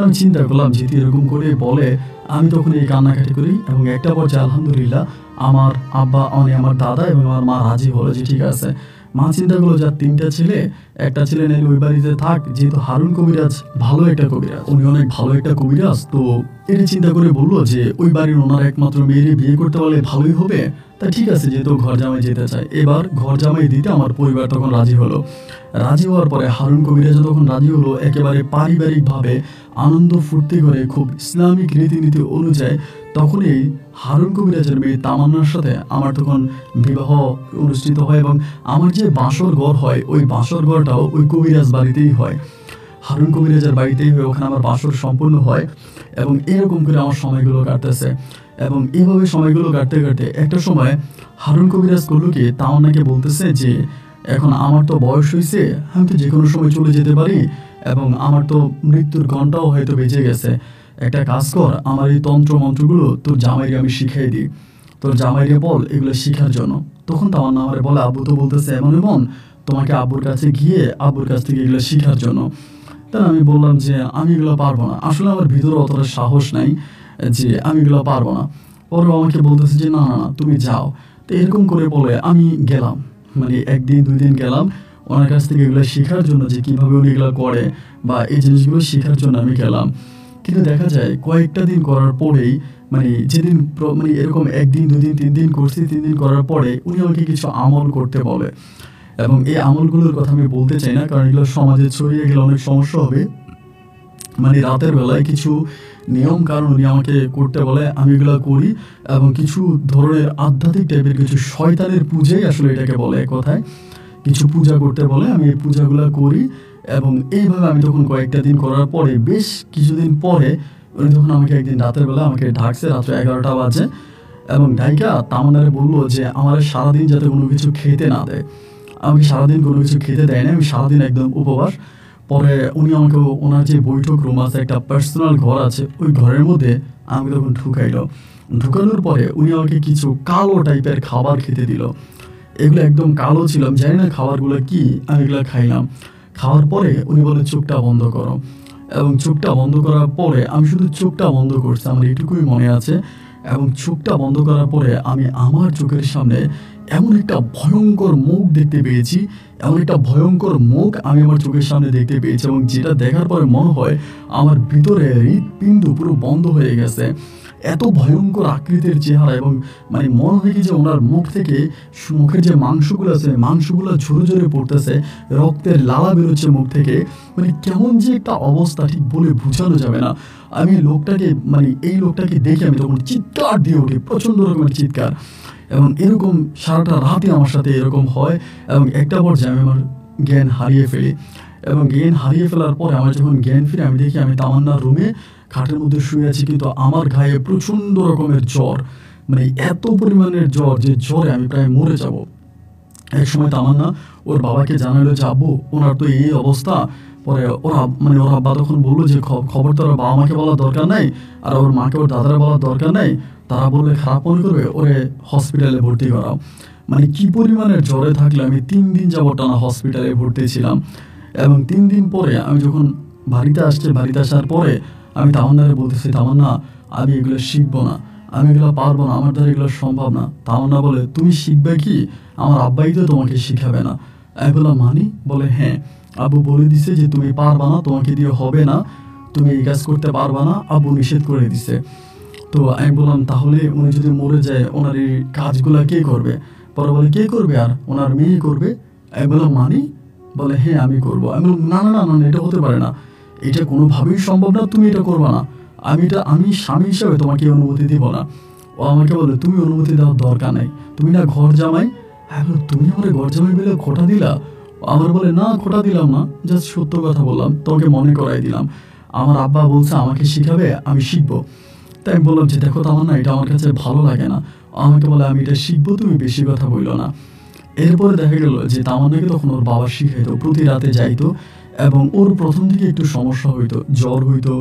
আমি চিন্তা করলাম যেহেতু এরকম করে বলে, আমি তখন এই কান্নাকাটি করি এবং একটা পর্যায়ে আলহামদুলিল্লাহ আমার আব্বা, আমার দাদা এবং আমার মা রাজি হলো যে ঠিক আছে। মা চিন্তা করলো যার 3টা ছেলে, একটা ছেলে নাইলে ওই বাড়িতে থাক, যেহেতু হারুন কবিরাজ ভালো একটা কবিরাজ, উনি অনেক ভালো একটা কবিরাজ, তো এটা চিন্তা করে বললো যে ওই বাড়ির ওনার একমাত্র মেয়েরে বিয়ে করতে পারলে ভালোই হবে। তা ঠিক আছে, যেহেতু ঘর জামাই যেতে চায়, এবার ঘর জামাই দিতে আমার পরিবার তখন রাজি হলো। রাজি হওয়ার পরে হারুন কবিরাজ যখন রাজি হলো, একেবারে পারিবারিকভাবে আনন্দ ফুর্তি করে খুব ইসলামিক রীতিনীতি অনুযায়ী তখনই হারুন কবিরাজের মেয়ে তামান্নার সাথে আমার তখন বিবাহ অনুষ্ঠিত হয় এবং আমার যে বাসর ঘর হয় ওই বাসর ঘরটাও ওই কবিরাজ বাড়িতেই হয়, হারুন কবিরাজের বাড়িতেই হয়। ওখানে আমার বাসর সম্পূর্ণ হয় এবং এরকম করে আমার সময়গুলো কাটতেছে এবং এইভাবে সময়গুলো কাটতে কাটতে একটা সময় হারুন কবিরাজ করলো কি, তামান্নাকে বলতেছে যে এখন আমার তো বয়স হয়েছে, আমি তো যে কোনো সময় চলে যেতে পারি এবং আমার তো মৃত্যুর ঘন্টাও হয়তো বেজে গেছে। একটা কাজ কর, আমার এই তন্ত্র মন্ত্রগুলো তোর জামাইকে আমি শিখাই দিই, তোর জামাইকে বল এগুলো শিখার জন্য। তখন তামান্না আমারে বলে, আব্বু তো বলতেছে এমন এমন, তোমাকে আব্বুর কাছে গিয়ে আব্বুর কাছ থেকে এগুলো শিখার জন্য। তাই আমি বললাম যে আমি এগুলো পারবো না, আসলে আমার ভিতরে অতটা সাহস নাই যে আমি এগুলো পারবো না। পরেও আমাকে বলতেছে যে না না না তুমি যাও। তো এরকম করে বলে আমি গেলাম, মানে 1 দিন 2 দিন গেলাম ওনার কাছ থেকে এগুলো শেখার জন্য, যে কীভাবে উনি এগুলো করে বা এই জিনিসগুলো শেখার জন্য আমি গেলাম। কিন্তু দেখা যায় কয়েকটা দিন করার পরেই, মানে যেদিন মানে এরকম 1 দিন 2 দিন 3 দিন করছি, 3 দিন করার পরে উনি আমাকে কিছু আমল করতে বলে এবং এই আমলগুলোর কথা আমি বলতে চাই না, কারণ এগুলো সমাজে ছড়িয়ে গেলে অনেক সমস্যা হবে। মানে রাতের বেলায় কিছু নিয়ম কারণ উনি আমাকে করতে বলে, আমি এগুলো করি এবং কিছু ধরনের আধ্যাত্মিক টাইপের কিছু শয়তানের পূজাই আসলে এটাকে বলে, এক কথায় কিছু পূজা করতে বলে, আমি এই পূজাগুলো করি এবং এইভাবে আমি তখন কয়েকটা দিন করার পরে বেশ কিছুদিন পরে উনি তখন আমাকে একদিন রাতের বেলা আমাকে ডাকছে, রাত্রে 11টা বাজে এবং ডাইকা তামান্নারে বললো যে আমার সারাদিন যাতে কোনো কিছু খেতে না দেয়। আমাকে সারাদিন কোনো কিছু খেতে দেয় না, আমি সারাদিন একদম উপবাস। পরে উনি আমাকে ওনার যে বৈঠক রুম আছে, একটা পার্সোনাল ঘর আছে, ওই ঘরের মধ্যে আমাকে তখন ঢুকাইলো। ঢুকানোর পরে উনি আমাকে কিছু কালো টাইপের খাবার খেতে দিল, এগুলো একদম কালো ছিল, আমি জানি না খাবারগুলো কি, আমি এগুলো খাইলাম। খাওয়ার পরে উনি বলে চোখটা বন্ধ করো এবং চোখটা বন্ধ করার পরে আমি শুধু চোখটা বন্ধ করছি, আমার এটুকুই মনে আছে। এবং চোখটা বন্ধ করার পরে আমি আমার চোখের সামনে এমন একটা ভয়ঙ্কর মুখ দেখতে পেয়েছি, এমন একটা ভয়ঙ্কর মুখ আমি আমার চোখের সামনে দেখতে পেয়েছি এবং যেটা দেখার পরে মনে হয় আমার ভিতরে হৃৎপিণ্ড পুরো বন্ধ হয়ে গেছে। এত ভয়ঙ্কর আকৃতির চেহারা এবং মানে মনে হয় কি যে ওনার মুখ থেকে মুখের যে মাংসগুলো আছে মাংসগুলো ঝরে ঝরে পড়তেছে, রক্তের লালা বেরোচ্ছে মুখ থেকে, মানে কেমন যে একটা অবস্থা ঠিক বলে বোঝানো যাবে না। আমি এই লোকটাকে দেখে আমি তখন চিৎকার দিয়ে উঠি, প্রচণ্ড রকমের চিৎকার, এবং এরকম সারাটা রাতে আমার সাথে এরকম হয় এবং একটা পর্যায়ে আমি আমার জ্ঞান হারিয়ে ফেলি এবং জ্ঞান হারিয়ে ফেলার পরে আমার যখন জ্ঞান ফিরে আমি দেখি আমি তামান্নার রুমে খাটের মধ্যে শুয়ে আছি, কিন্তু আমার গায়ে প্রচণ্ড রকমের জ্বর, মানে এত পরিমাণের জ্বর যে জ্বরে আমি প্রায় মরে যাব। এক সময় তামান্না ওর বাবাকে জানালো যে আব্বু ওনার তো এই অবস্থা। পরে ওর আব্বা তখন বললো যে খবর তো ওর বাবা মাকে বলার দরকার নাই আর ওর মাকে ওর দাদারা বলার দরকার নাই, তারা বললে খারাপ মনে করবে, ওরে হসপিটালে ভর্তি করাও। মানে কি পরিমাণের জ্বরে থাকলে আমি 3 দিন যাবত টানা হসপিটালে ভর্তি ছিলাম এবং 3 দিন পরে আমি যখন বাড়িতে আসার পরে আমি তামান্নারে বলতেছি, তামান্না আমি এগুলো শিখবো না, আমি এগুলো পারবো না, আমার দ্বারা এগুলো সম্ভব না। তামান্না বলে তুমি শিখবে কি, আমার আব্বাই তো তোমাকে শিখাবে না। আমি বললাম মানি? বলে হ্যাঁ, আব্বু বলে দিছে যে তুমি পারবা না, তোমাকে দিয়ে হবে না, তুমি এই কাজ করতে পারবা না, আব্বু নিষেধ করে দিছে। তো আমি বললাম তাহলে উনি যদি মরে যায় ওনার এই কাজগুলা কে করবে? পরে বলে কে করবে, আর ওনার মেয়ে করবে। আমি বললাম মানি? বলে হ্যাঁ আমি করবো। আমি বললাম না না না না, এটা হতে পারে না, এটা কোনোভাবেই সম্ভব না, তুমি এটা করবে না, আমি স্বামী হিসাবে তোমাকে অনুমতি দিব না। ও আমাকে বলে তুমি অনুমতি দেওয়ার দরকার নাই, তুমি না ঘর জামাই। আমি বললাম তুমি আমার ঘর জামাই বলে খোটা দিলা? আমার বলে না খোটা দিলাম না, জাস্ট সত্য কথা বললাম, তোমাকে মনে করাই দিলাম। আমার আব্বা বলছে আমাকে শিখাবে, আমি শিখবো। তাই আমি বললাম যে দেখো তামান্না, এটা আমার কাছে ভালো লাগে না। আমাকে বলে আমি এটা শিখবো, তুমি বেশি কথা বললো না। এরপরে দেখা গেল যে তামান্নাকে তখন ওর বাবা শিখাইতো, প্রতি রাতে যাইতো, এবং ওর প্রথম দিকে একটু সমস্যা হইতো, জ্বর হইতো,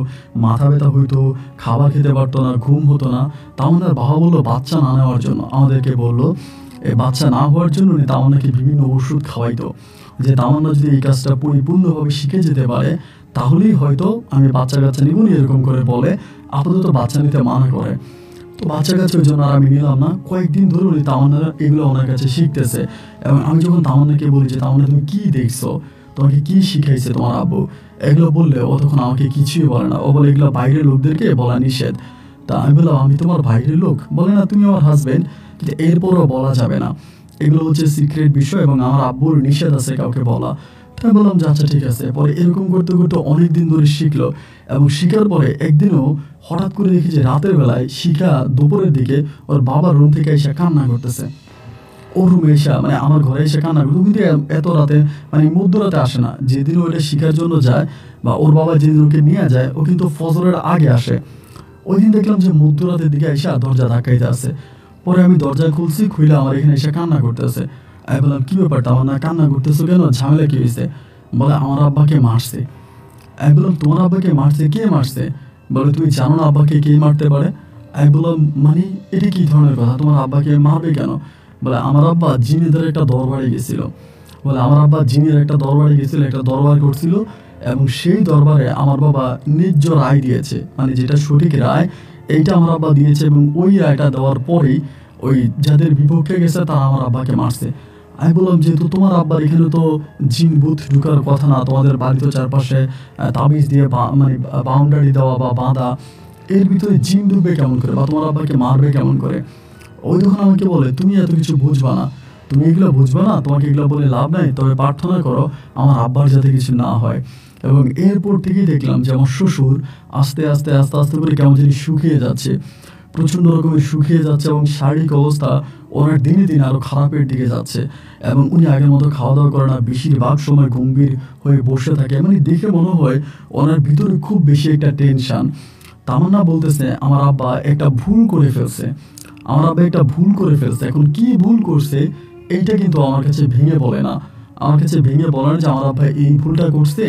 মাথা ব্যথা হইতো, খাবার খেতে পারতো না, ঘুম হতো না। তামান্নার বাবা বললো বাচ্চা না নেওয়ার জন্য, আমাদেরকে বললো এই বাচ্চা না হওয়ার জন্য উনি তামান্নাকে বিভিন্ন ওষুধ খাওয়াইতো, যে তামান্না যদি এই কাজটা পরিপূর্ণভাবে শিখে যেতে পারে তাহলেই হয়তো আমি বাচ্চা কাচ্চা নিব, এরকম করে বলে আপাতত বাচ্চা নিতে মানা করে। তো বাচ্চা কাছে ওই জন্য আর আমি নিলাম না। কয়েকদিন ধরে উনি তামান্না এগুলো ওনার কাছে শিখতেছে, এবং আমি যখন তামান্নাকে বলি যে তামান্না তুমি কি দেখছো, তোমাকে কি শিখাইছে তোমার আব্বু, এগুলো বললে ও তখন আমাকে কিছুই বলে না। ও বলে এগুলো বাইরের লোকদেরকে বলা নিষেধ। তা আমি বললাম আমি তোমার বাইরের লোক? বলে না তুমি আমার হাজবেন্ড, কিন্তু এরপরও বলা যাবে না, এগুলো হচ্ছে সিক্রেট বিষয় এবং আমার আব্বুর নিষেধ আছে কাউকে বলা। তাই বললাম যে আচ্ছা ঠিক আছে। পরে এরকম করতে করতে অনেক দিন ধরে শিখলো, এবং শিখার পরে একদিনও হঠাৎ করে দেখি যে রাতের বেলায় শিখা দুপুরের দিকে ওর বাবার রুম থেকে এসে কান্না করতেছে। ওর রুমে এসে মানে আমার ঘরে এসে কান্না করতো, কিন্তু এত রাতে মানে মধ্যরাতে আসে না। যেদিন ওইটা শিখার জন্য যায় বা ওর বাবা যেদিন ওকে নিয়ে যায় ও কিন্তু ফজরের আগে আসে। ওই দিন দেখলাম যে মধ্যরাতের দিকে এসে দরজা ধাক্কাইতে আসে। পরে আমি দরজা খুলছি, খুলে আমার এখানে এসে কান্না করতেছে। আমি বললাম কি ব্যাপারটা, আমার না কান্না করতেছো কেন, ঝামেলা কি হয়েছে? বলে আমার আব্বাকে মারছে। আমি বললাম তোমার আব্বাকে মারছে, কে মারছে? বলে তুমি জানো না আব্বাকে কে মারতে পারে? আমি বললাম মানে এটা কি ধরনের কথা, তোমার আব্বাকে মারবে কেন? বলে আমার আব্বা জিনেদের একটা দরবারে গেছিল। বলে আমার আব্বা জিনের একটা দরবারে গেছিল, একটা দরবার করছিল, এবং সেই দরবারে আমার বাবা ন্যায্য রায় দিয়েছে, মানে যেটা সঠিক রায় এইটা আমার আব্বা দিয়েছে, এবং ওই রায়টা দেওয়ার পরেই ওই যাদের বিপক্ষে গেছে তারা আমার আব্বাকে মারছে। আমি বললাম যেহেতু তোমার আব্বার এখানে তো জিন বুথ ঢুকার কথা না, তোমাদের বাড়ি তো চারপাশে তাবিজ দিয়ে মানে বাউন্ডারি দেওয়া বা বাঁধা, এর ভিতরে জিন ঢুকবে কেমন করে বা তোমার আব্বাকে মারবে কেমন করে? ওই তখন আমাকে বলে তুমি এত কিছু বুঝবা না, তুমি এগুলো বুঝবা না, তোমাকে এগুলো বলে লাভ নাই, তবে প্রার্থনা করো আমার আব্বার যাতে কিছু না হয়। এবং এরপর থেকেই দেখলাম যে আমার শ্বশুর আস্তে আস্তে আস্তে আস্তে করে কেমন জানি শুকিয়ে যাচ্ছে, প্রচণ্ড রকমের শুকিয়ে যাচ্ছে, এবং শারীরিক অবস্থা ওনার দিনে দিনে আরও খারাপের দিকে যাচ্ছে, এবং উনি আগের মতো খাওয়া দাওয়া করে না, বেশিরভাগ সময় গম্ভীর হয়ে বসে থাকে। মানে দেখে মনে হয় ওনার ভিতরে খুব বেশি একটা টেনশন। তামান্না বলতেছে আমার আব্বা একটা ভুল করে ফেলছে, আমার আব্বা একটা ভুল করে ফেলছে। এখন কি ভুল করছে এইটা কিন্তু আমার কাছে ভেঙে বলে না, আমার কাছে ভেঙে বলে না যে আমার আব্বা এই ভুলটা করছে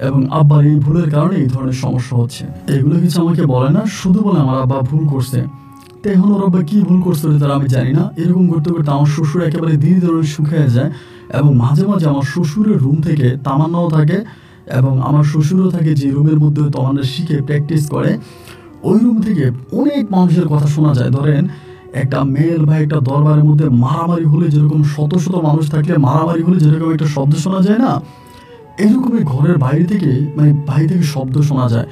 এবং আব্বার এই ভুলের কারণে এই ধরনের সমস্যা হচ্ছে, এগুলো কিছু আমাকে বলে না, শুধু বলে আমার আব্বা ভুল করছে। তো এখন ওর আব্বা কি ভুল করছে তারা আমি জানি না। এরকম করতে করতে আমার শ্বশুর একেবারে দিনে দিনে শুকিয়ে যায়, এবং মাঝে মাঝে আমার শ্বশুরের রুম থেকে তামান্নাও থাকে, এবং আমার শ্বশুরও থাকে যে রুমের মধ্যে তামান্না শিখে প্র্যাকটিস করে, ওই রুম থেকে অনেক মানুষের কথা শোনা যায়। ধরেন একটা মেল বা একটা দরবারের মধ্যে মারামারি হলে যেরকম শত শত মানুষ থাকলে মারামারি হলে যেরকম একটা শব্দ শোনা যায় না, এরকমই ঘরের বাইরে থেকে মানে বাইরে থেকে শব্দ শোনা যায়।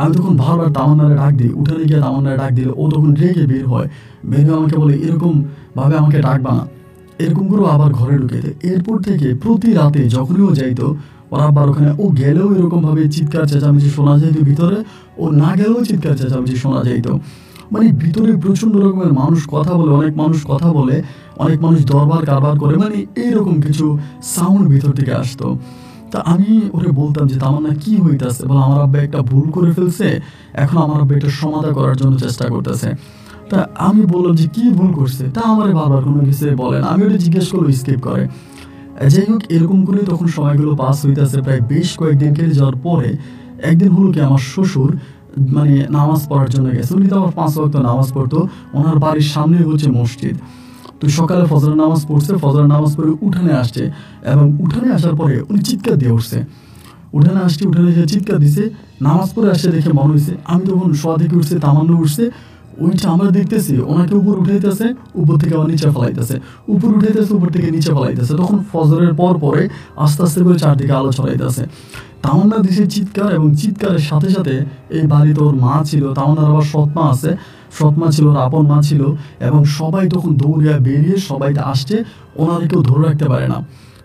আমি তখন বারবার তামান্নারে ডাক দিই, উঠানে গিয়ে তামান্নারে ডাক দিলে ও তখন রেগে বের হয়, বের হয়ে আমাকে বলে এরকম ভাবে আমাকে ডাকবা না, এরকম করেও আবার ঘরে ঢুকে দেয়। এরপর থেকে প্রতি রাতে যখনই ও যাইতো ওরা আবার ওখানে ও গেলেও এরকম ভাবে চিৎকার চেঁচামেচি শোনা যাইতো ভিতরে, ও না গেলেও চিৎকার চেঁচামেচি শোনা যাইতো। মানে ভিতরে প্রচণ্ড রকমের মানুষ কথা বলে, অনেক মানুষ কথা বলে, অনেক মানুষ দরবার কারবার করে, মানে এইরকম কিছু সাউন্ড ভিতর থেকে আসতো। তা আমি ওরে বলতাম যে তামান্না কি হইতাছে, বলে আমার আব্বা একটা ভুল করে ফেলছে, এখন আমার আব্বা এটা সমাধান করার জন্য চেষ্টা করতেছে। তা আমি বললাম যে কি ভুল করছে, তা আমার বারবার কোনো কিছু বলে না, আমি ওটা জিজ্ঞেস করলো স্কিপ করে। যাই হোক এরকম করে তখন সময়গুলো পাস হইতেছে, প্রায় বেশ কয়েকদিন কেটে যাওয়ার পরে একদিন হলো কি আমার শ্বশুর মানে নামাজ পড়ার জন্য গেছে। উনি তো আবার 5 ওয়াক্ত নামাজ পড়তো, ওনার বাড়ির সামনে হচ্ছে মসজিদ। তো সকালে ফজরের নামাজ পড়ছে, ফজরের নামাজ পড়ে উঠানে আসছে, এবং উঠানে আসার পরে উনি চিৎকার দিয়ে উঠছে, উঠানে আসছে, উঠানে এসে চিৎকার দিছে। নামাজ পড়ে আসছে দেখে মনে হয়েছে, আমি তখন শোয়া থেকে উঠছে, তামান্না উঠছে, ওইটা আমরা দেখতেছি ওনাকে উপর উঠাইতেছে, উপর থেকে আবার নিচে ফেলাইতেছে, উপর উঠাইতেছে, উপর থেকে নিচে ফেলাইতেছে। তখন ফজরের পর পরে আস্তে আস্তে করে চারদিকে আলো ছড়াইতেছে। তামান্না দিছে চিৎকার, এবং চিৎকারের সাথে সাথে এই বাড়িতে ওর মা ছিল, তামান্নার আবার সৎ মা আছে, সৎ মা ছিল, ওর আপন মা ছিল, এবং সবাই তখন দৌড়িয়া বেরিয়ে সবাই আসছে, ওনারে কেউ ধরে রাখতে পারে না,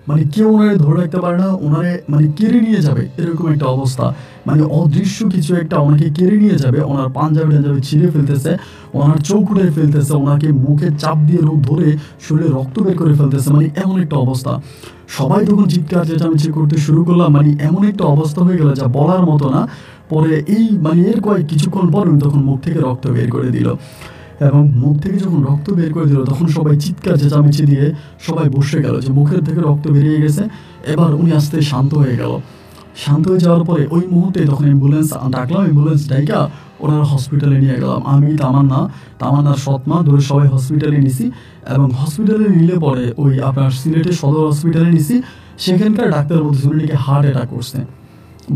মানে কেউ ওনারে ধরে রাখতে পারে না, ওনারে মানে কেড়ে নিয়ে যাবে এরকম একটা অবস্থা, মানে অদৃশ্য কিছু একটা ওনাকে কেড়ে নিয়ে যাবে, ওনার পাঞ্জাবি টাঞ্জাবি ছিঁড়ে ফেলতেছে, ওনার চোখ উঠে ফেলতেছে, ওনাকে মুখে চাপ দিয়ে রোগ ধরে শরীরে রক্ত বের করে ফেলতেছে, মানে এমন একটা অবস্থা। সবাই তখন চিৎকার চেঁচামেচি করতে শুরু করলাম, মানে এমন একটা অবস্থা হয়ে গেল যা বলার মতো না। পরে এই মানে এর কিছুক্ষণ পর উনি তখন মুখ থেকে রক্ত বের করে দিল, এবং মুখ থেকে যখন রক্ত বের করে দিল তখন সবাই চিৎকার চেঁচামেচি দিয়ে সবাই বসে গেল যে মুখের থেকে রক্ত বেরিয়ে গেছে, এবার উনি আস্তে শান্ত হয়ে গেল। শান্ত হয়ে যাওয়ার পরে ওই মুহূর্তে তখন অ্যাম্বুলেন্স ডাকলাম, অ্যাম্বুলেন্স ডাইকা ওনারা হসপিটালে নিয়ে গেলাম। আমি তামান্নার সৎ মা ধরে সবাই হসপিটালে নিছি, এবং হসপিটালে নিলে পরে ওই আপনার সিলেটের সদর হসপিটালে নিছি। সেখানকার ডাক্তার বলতেছে উনি নাকি হার্ট অ্যাটাক করছে,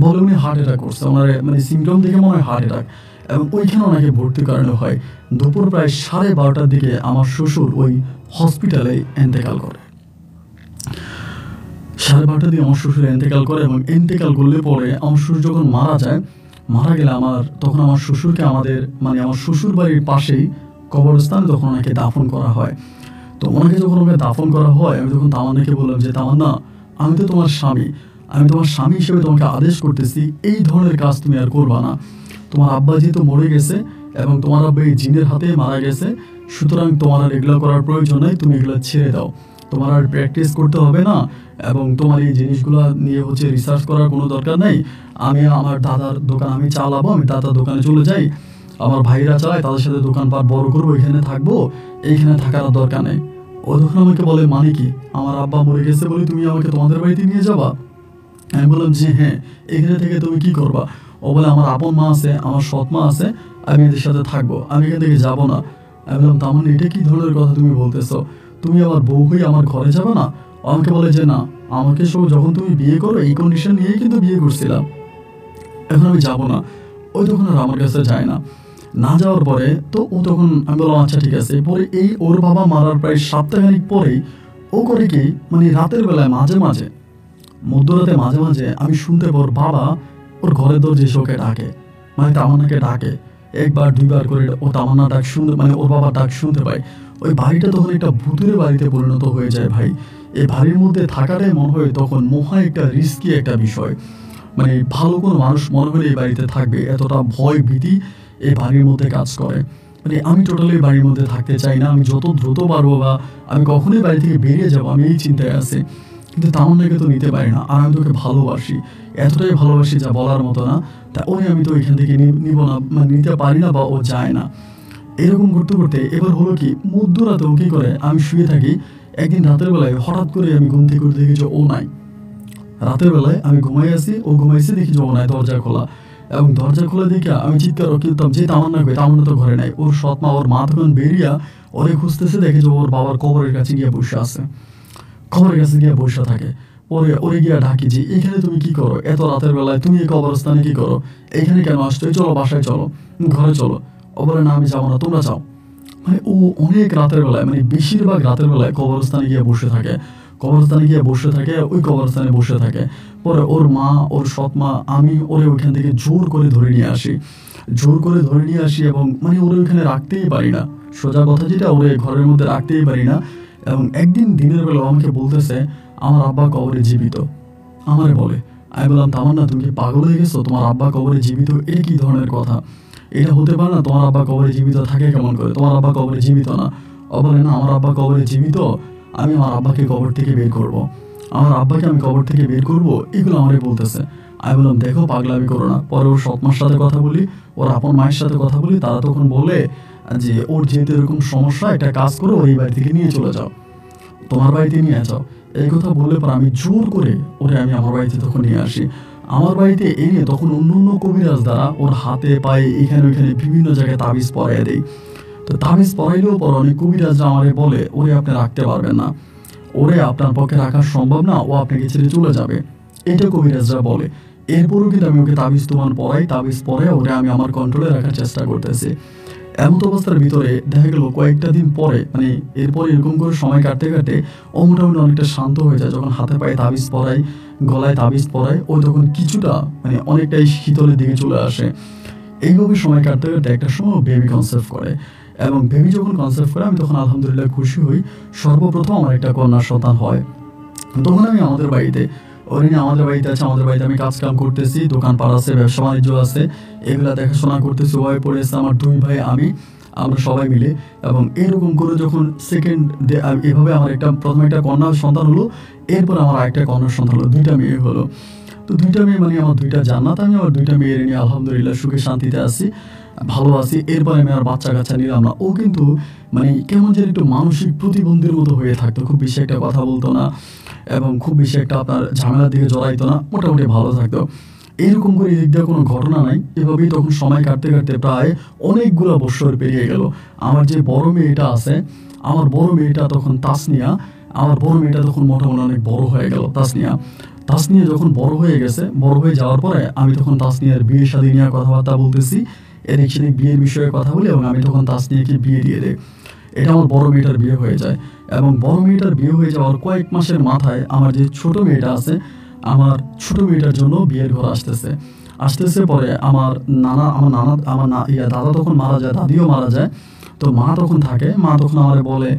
বলে উনি হার্ট অ্যাটাক করছে, ওনার মানে সিমটম দেখে মনে হয় হার্ট অ্যাটাক, এবং ওইখানে ওনাকে ভর্তি করানো হয়। দুপুর প্রায় 12:30টার দিকে আমার শ্বশুর ওই হসপিটালে এন্তেকাল করে। 12:30টার দিকে আমার শ্বশুর এন্তেকাল করে, এবং এন্তেকাল করলে পরে আমার শ্বশুর যখন মারা গেলে তখন আমার শ্বশুরকে আমাদের মানে আমার শ্বশুর বাড়ির পাশেই কবরস্থানে তখন ওনাকে দাফন করা হয়। তো ওনাকে যখন দাফন করা হয়, আমি তখন তামান্নাকে বললাম যে তামান্না, আমি তো তোমার স্বামী হিসেবে তোমাকে আদেশ করতেছি এই ধরনের কাজ তুমি আর করবা না। তোমার আব্বা যেহেতু মরে গেছে এবং তোমার আব্বা এই জিনের হাতে মারা গেছে, সুতরাং তোমার আর এগুলো করার প্রয়োজন নেই, তুমি এগুলো ছেড়ে দাও, তোমার আর প্র্যাকটিস করতে হবে না, এবং তোমার এই জিনিসগুলো নিয়ে রিসার্চ করার কোনো দরকার নেই। আমি আমার দাদার দোকান আমি চালাবো, আমি দাদার দোকানে চলে যাই, আমার ভাইরা চালায়, তাদের সাথে দোকানপাট বড় করবো, এখানে থাকবো, এইখানে থাকার দরকার নেই। ও তখন আমাকে বলে, মানে কি, আমার আব্বা মরে গেছে বলে তুমি আমাকে তোমাদের বাড়িতে নিয়ে যাবা? আমি বললাম যে হ্যাঁ, এখানে থেকে তুমি কি করবা? ও বলে, আমার আপন মা আছে, আমার সৎ মা আছে, আমি এদের সাথে থাকবো, আমি এখান থেকে যাবো না। আমি বললাম, তার মানে এটা কি ধরনের কথা তুমি বলতেছো? তুমি আমার বউ হয়ে আমার ঘরে যাবে না? আমাকে বলে যে না, আমাকে যখন তুমি বিয়ে করো এই কন্ডিশন নিয়েই কিন্তু বিয়ে করছিলাম, এখন আমি যাবো না। ওই তখন আর আমার কাছে যায় না যাওয়ার পরে তো ও তখন, আমি বললাম আচ্ছা ঠিক আছে। পরে এই ওর বাবা মারার প্রায় সপ্তাহখানিক পরেই ও করে কি, মানে রাতের বেলায় মধ্যরাতে মাঝে মাঝে আমি শুনতে পাই ওর বাবা ওর ঘরের দরজা এসে ওকে ডাকে, মানে তামান্নাকে ডাকে, একবার দুইবার করে ও তামান্না ডাক শুনতে, মানে ওর বাবার ডাক শুনতে পাই। ওই বাড়িটা তখন একটা ভূতের বাড়িতে পরিণত হয়ে যায় ভাই। এই বাড়ির মধ্যে থাকাটাই মনে হয় তখন মহা একটা রিস্কি একটা বিষয়, মানে ভালো কোনো মানুষ মনে হলে এই বাড়িতে থাকবে, এতটা ভয় ভীতি এই বাড়ির মধ্যে কাজ করে। মানে আমি টোটালি এই বাড়ির মধ্যে থাকতে চাই না, আমি যত দ্রুত পারবো বা আমি কখনোই বাড়ি থেকে বেরিয়ে যাবো, আমি এই চিন্তায় আছি। কিন্তু তামান্নাকে তো নিতে পারি না, আর আমি তোকে ভালোবাসি, এতটাই ভালোবাসি যা বলার মতো না। তা ওই আমি তো এখান থেকে নিব না, মানে নিতে পারি না, বা ও যায় না। এরকম করতে করতে এবার হলো কি, মধ্যরাতে ও কি করে, আমি শুয়ে থাকি, একদিন রাতের বেলায় হঠাৎ করে আমি ঘুম থেকে উঠে দেখি যে ও নাই। রাতের বেলায় আমি ঘুমাই আছি, ও ঘুমাইছে, দেখি যে ও নাই, দরজা খোলা। এবং দরজা খোলা দেখে আমি চিৎকার করতাম যে তামান্না কই, তামান্না তো ঘরে নাই। ওর সৎ মা, ওর মা তখন বেরিয়া ওরে খুঁজতেছে, দেখে যে ওর বাবার কবরের কাছে গিয়ে বসে আছে, কবরের কাছে গিয়ে বসে থাকে। পরে ওরে গিয়া ডাকি যে এখানে তুমি কি করো, এত রাতের বেলায় তুমি এই কবরস্থানে কি করো, এখানে কেন আসছো, চলো বাসায় চলো, ঘরে চলো। ও বলে না, আমি যাবো না, তোমরা যাও। মানে ও অনেক রাতের বেলায়, মানে বেশিরভাগ রাতের বেলায় কবরস্থানে গিয়ে বসে থাকে, ওই কবরস্থানে বসে থাকে। পরে ওর মা, ওর সৎ মা, আমি ওরে ওইখান থেকে জোর করে ধরে নিয়ে আসি, এবং মানে ওরে ওইখানে রাখতেই পারি না, সোজা কথা যেটা, ওরে ঘরের মধ্যে রাখতেই পারি না। এবং একদিন দিনের বেলা আমাকে বলতেছে আমার আব্বা কবরে জীবিত, আমারে বলে। আমি বললাম, তামান্না তুমি কি পাগল হয়ে গেছো, তোমার আব্বা কবরে জীবিত, এটা কি ধরনের কথা, এটা হতে পারে না, তোমার আব্বা কবরে জীবিত থাকে কেমন করে, তোমার আব্বা কবরে জীবিত না। ও বলে না, আমার আব্বা কবরে জীবিত, আমি আমার আব্বাকে কবর থেকে বের করবো, এগুলো আমারে বলতেছে। আমি বললাম, দেখো পাগলামি করো না। পরে ওর সৎ মার সাথে কথা বলি, ওর আপন মায়ের সাথে কথা বলি, তারা তখন বলে যে ওর যেহেতু এরকম সমস্যা, একটা কাজ করো, ওই বাড়ি থেকে নিয়ে চলে যাও, তোমার বাড়িতে নিয়ে যাও। এই কথা বললে পর আমি জোর করে ওরে আমি আমার বাড়িতে তখন নিয়ে আসি। আমার বাড়িতে এনে তখন অন্য কবিরাজ দ্বারা ওর হাতে পায়ে এখানে ওইখানে বিভিন্ন জায়গায় তাবিজ পরাইয়া দেয়। তো তাবিজ পরাইলেও পর অনেক কবিরাজরা আমারে বলে, ওরে আপনি রাখতে পারবেন না, ওরে আপনার পক্ষে রাখা সম্ভব না, ও আপনাকে ছেড়ে চলে যাবে, এটা কবিরাজরা বলে। এরপরও কিন্তু আমি ওকে তাবিজ তাবিজ পরে ওরে আমি আমার কন্ট্রোলে রাখার চেষ্টা করতেছি। এমন অবস্থার ভিতরে দেখা গেল কয়েকটা দিন পরে, মানে এরপর এরকম করে সময় কাটতে কাটতে ও মোটামুটি অনেকটা শান্ত হয়ে যায়। যখন হাতে পায়ে তাবিজ পরাই, গলায় তাবিজ পরাই, ও তখন কিছুটা মানে অনেকটাই শীতলের দিকে চলে আসে। এইভাবে সময় কাটতে কাটতে একটা সময় বেবি কনসেপ্ট করে, এবং বেবি যখন কনসেপ্ট করে আমি তখন আলহামদুলিল্লাহ খুশি হই। সর্বপ্রথম আমার একটা কন্যা সন্তান হয়। তখন আমি আমাদের বাড়িতে, ওর নিয়ে আমাদের বাড়িতে আছে, আমাদের বাড়িতে আমি কাজ কাম করতেছি, দোকানপাট আছে, ব্যবসা বাণিজ্য আছে, এগুলা দেখাশোনা করতেছি। ওয়াই পড়েছে আমার 2 ভাই, আমরা সবাই মিলে। এবং এরকম করে যখন সেকেন্ড এভাবে আমার প্রথমে একটা কন্যা সন্তান হলো, এরপর আমার আরেকটা কন্যা সন্তান হলো, 2টা মেয়ে হলো। তো 2টা মেয়ে মানে আমার 2টা জান্নাত। আমি আমার 2টা মেয়ের নিয়ে আলহামদুলিল্লাহ সুখে শান্তিতে আছি, ভালো আছি। এরপরে আমি আর বাচ্চা কাচ্চা নিলাম না। ও কিন্তু মানে কেমন যেন একটু মানসিক প্রতিবন্ধীর মতো হয়ে থাকতো, খুব বেশি একটা কথা বলতো না এবং খুব বেশি একটা আপনার ঝামেলার দিকে জড়াইতো না, মোটামুটি ভালো থাকতো। এরকম করে এদিক দিয়ে কোনো ঘটনা নাই। এভাবেই তখন সময় কাটতে কাটতে প্রায় অনেকগুলো বছর পেরিয়ে গেল। আমার যে বড় মেয়েটা আছে, আমার বড় মেয়েটা তখন তাসনিয়া, আমার বড় মেয়েটা তখন মোটামুটি অনেক বড় হয়ে গেল। তাসনিয়া যখন বড় হয়ে গেছে, বড় হয়ে যাওয়ার পরে আমি তখন তাসনিয়ার বিয়ে শাদী নিয়ে কথাবার্তা বলতেছি, এদিক সেদিক বিয়ের বিষয়ে কথা বলি, এবং আমি তখন তাসনিয়াকে বিয়ে দিয়ে দিই। এটা আমার বড় মেয়েটার বিয়ে হয়ে যায়। এবং বড় মেয়েটার বিয়ে হয়ে যাওয়ার কয়েক মাসের মাথায় আমার যে ছোট মেয়েটা আছে, আমার ছোট মেয়েটার জন্য বিয়ের ঘর আসতেছে পরে আমার দাদা তখন মারা যায়, দাদিও মারা যায়। তো মা তখন থাকে, মা তখন আমার বলে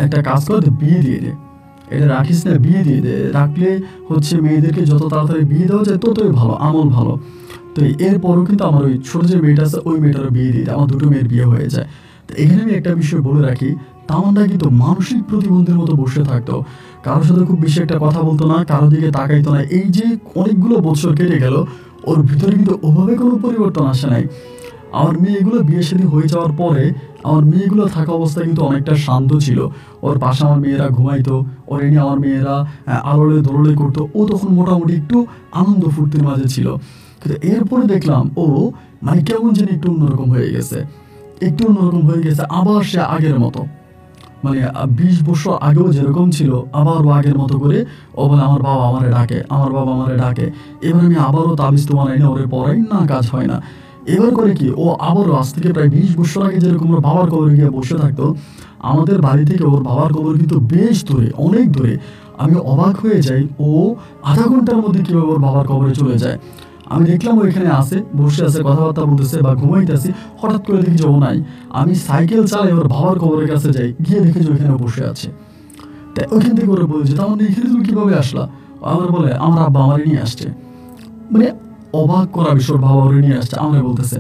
একটা কাজ করে বিয়ে দিয়ে দে, এটা রাখিস না, বিয়ে দিয়ে দে, রাখলে হচ্ছে মেয়েদেরকে যত তাড়াতাড়ি বিয়ে দেওয়া যায় ততই ভালো, আমল ভালো। তো এরপরও কিন্তু আমার ওই ছোট যে মেয়েটা আছে ওই মেয়েটারও বিয়ে দিয়ে দেয়, আমার 2টো মেয়ের বিয়ে হয়ে যায়। তো এখানে আমি একটা বিষয় বলে রাখি, তামান্না কিন্তু মানসিক প্রতিবন্ধীর মতো বসে থাকতো, কারোর সাথে খুব বেশি একটা কথা বলতো না, কারোর দিকে তাকাইতো না। এই যে অনেকগুলো বছর কেটে গেল, ওর ভিতরে কিন্তু ওভাবে কোনো পরিবর্তন আসে নাই। আমার মেয়েগুলো বিয়ে শাদী হয়ে যাওয়ার পরে আমার মেয়েগুলো থাকা অবস্থায় কিন্তু অনেকটা শান্ত ছিল। ওর পাশে আমার মেয়েরা ঘুমাইতো, ওর নিয়ে আমার মেয়েরা আলোড়ে দোলড়ে করতো। ও তখন মোটামুটি একটু আনন্দ ফুর্তির মাঝে ছিল। কিন্তু এরপরে দেখলাম ও মানে কেমন যেন একটু অন্যরকম হয়ে গেছে, আবার সে আগের মতো, মানে 20 বছর আগেও যেরকম ছিল আবারও আগের মতো করে ও বলে আমার বাবা আমারে ডাকে। এবার আমি আবারও তাবিজ তো বানাই না, ওরে পড়াই না, কাজ হয় না। এবার করে কি, ও আবারও আজ থেকে প্রায় 20 বছর আগে যেরকম ওর বাবার কবরে গিয়ে বসে থাকতো, আমাদের বাড়ি থেকে ওর বাবার কবর কিন্তু বেশ দূরে, অনেক দূরে। আমি অবাক হয়ে যাই, ও আধা ঘন্টার মধ্যে কীভাবে ওর বাবার কবরে চলে যায়। আমি দেখলাম ও এখানে বসে আছে, কথাবার্তা বলতেছে বা ঘুমাইতেছি, হঠাৎ করে দেখি যে ও নাই। আমি সাইকেল চালাই ওর বাবার কবরের কাছে যাই, গিয়ে দেখি যে ওইখানে বসে আছে। তাই ওইখান থেকে ওরা বলছে, তার মানে এখানে তুমি কীভাবে আসলা? আমার বলে আমার আব্বা আমারে নিয়ে আসছে। মানে অবাক করা বিষয়, বাবা ওরে নিয়ে আসছে আমরা বলতেছে।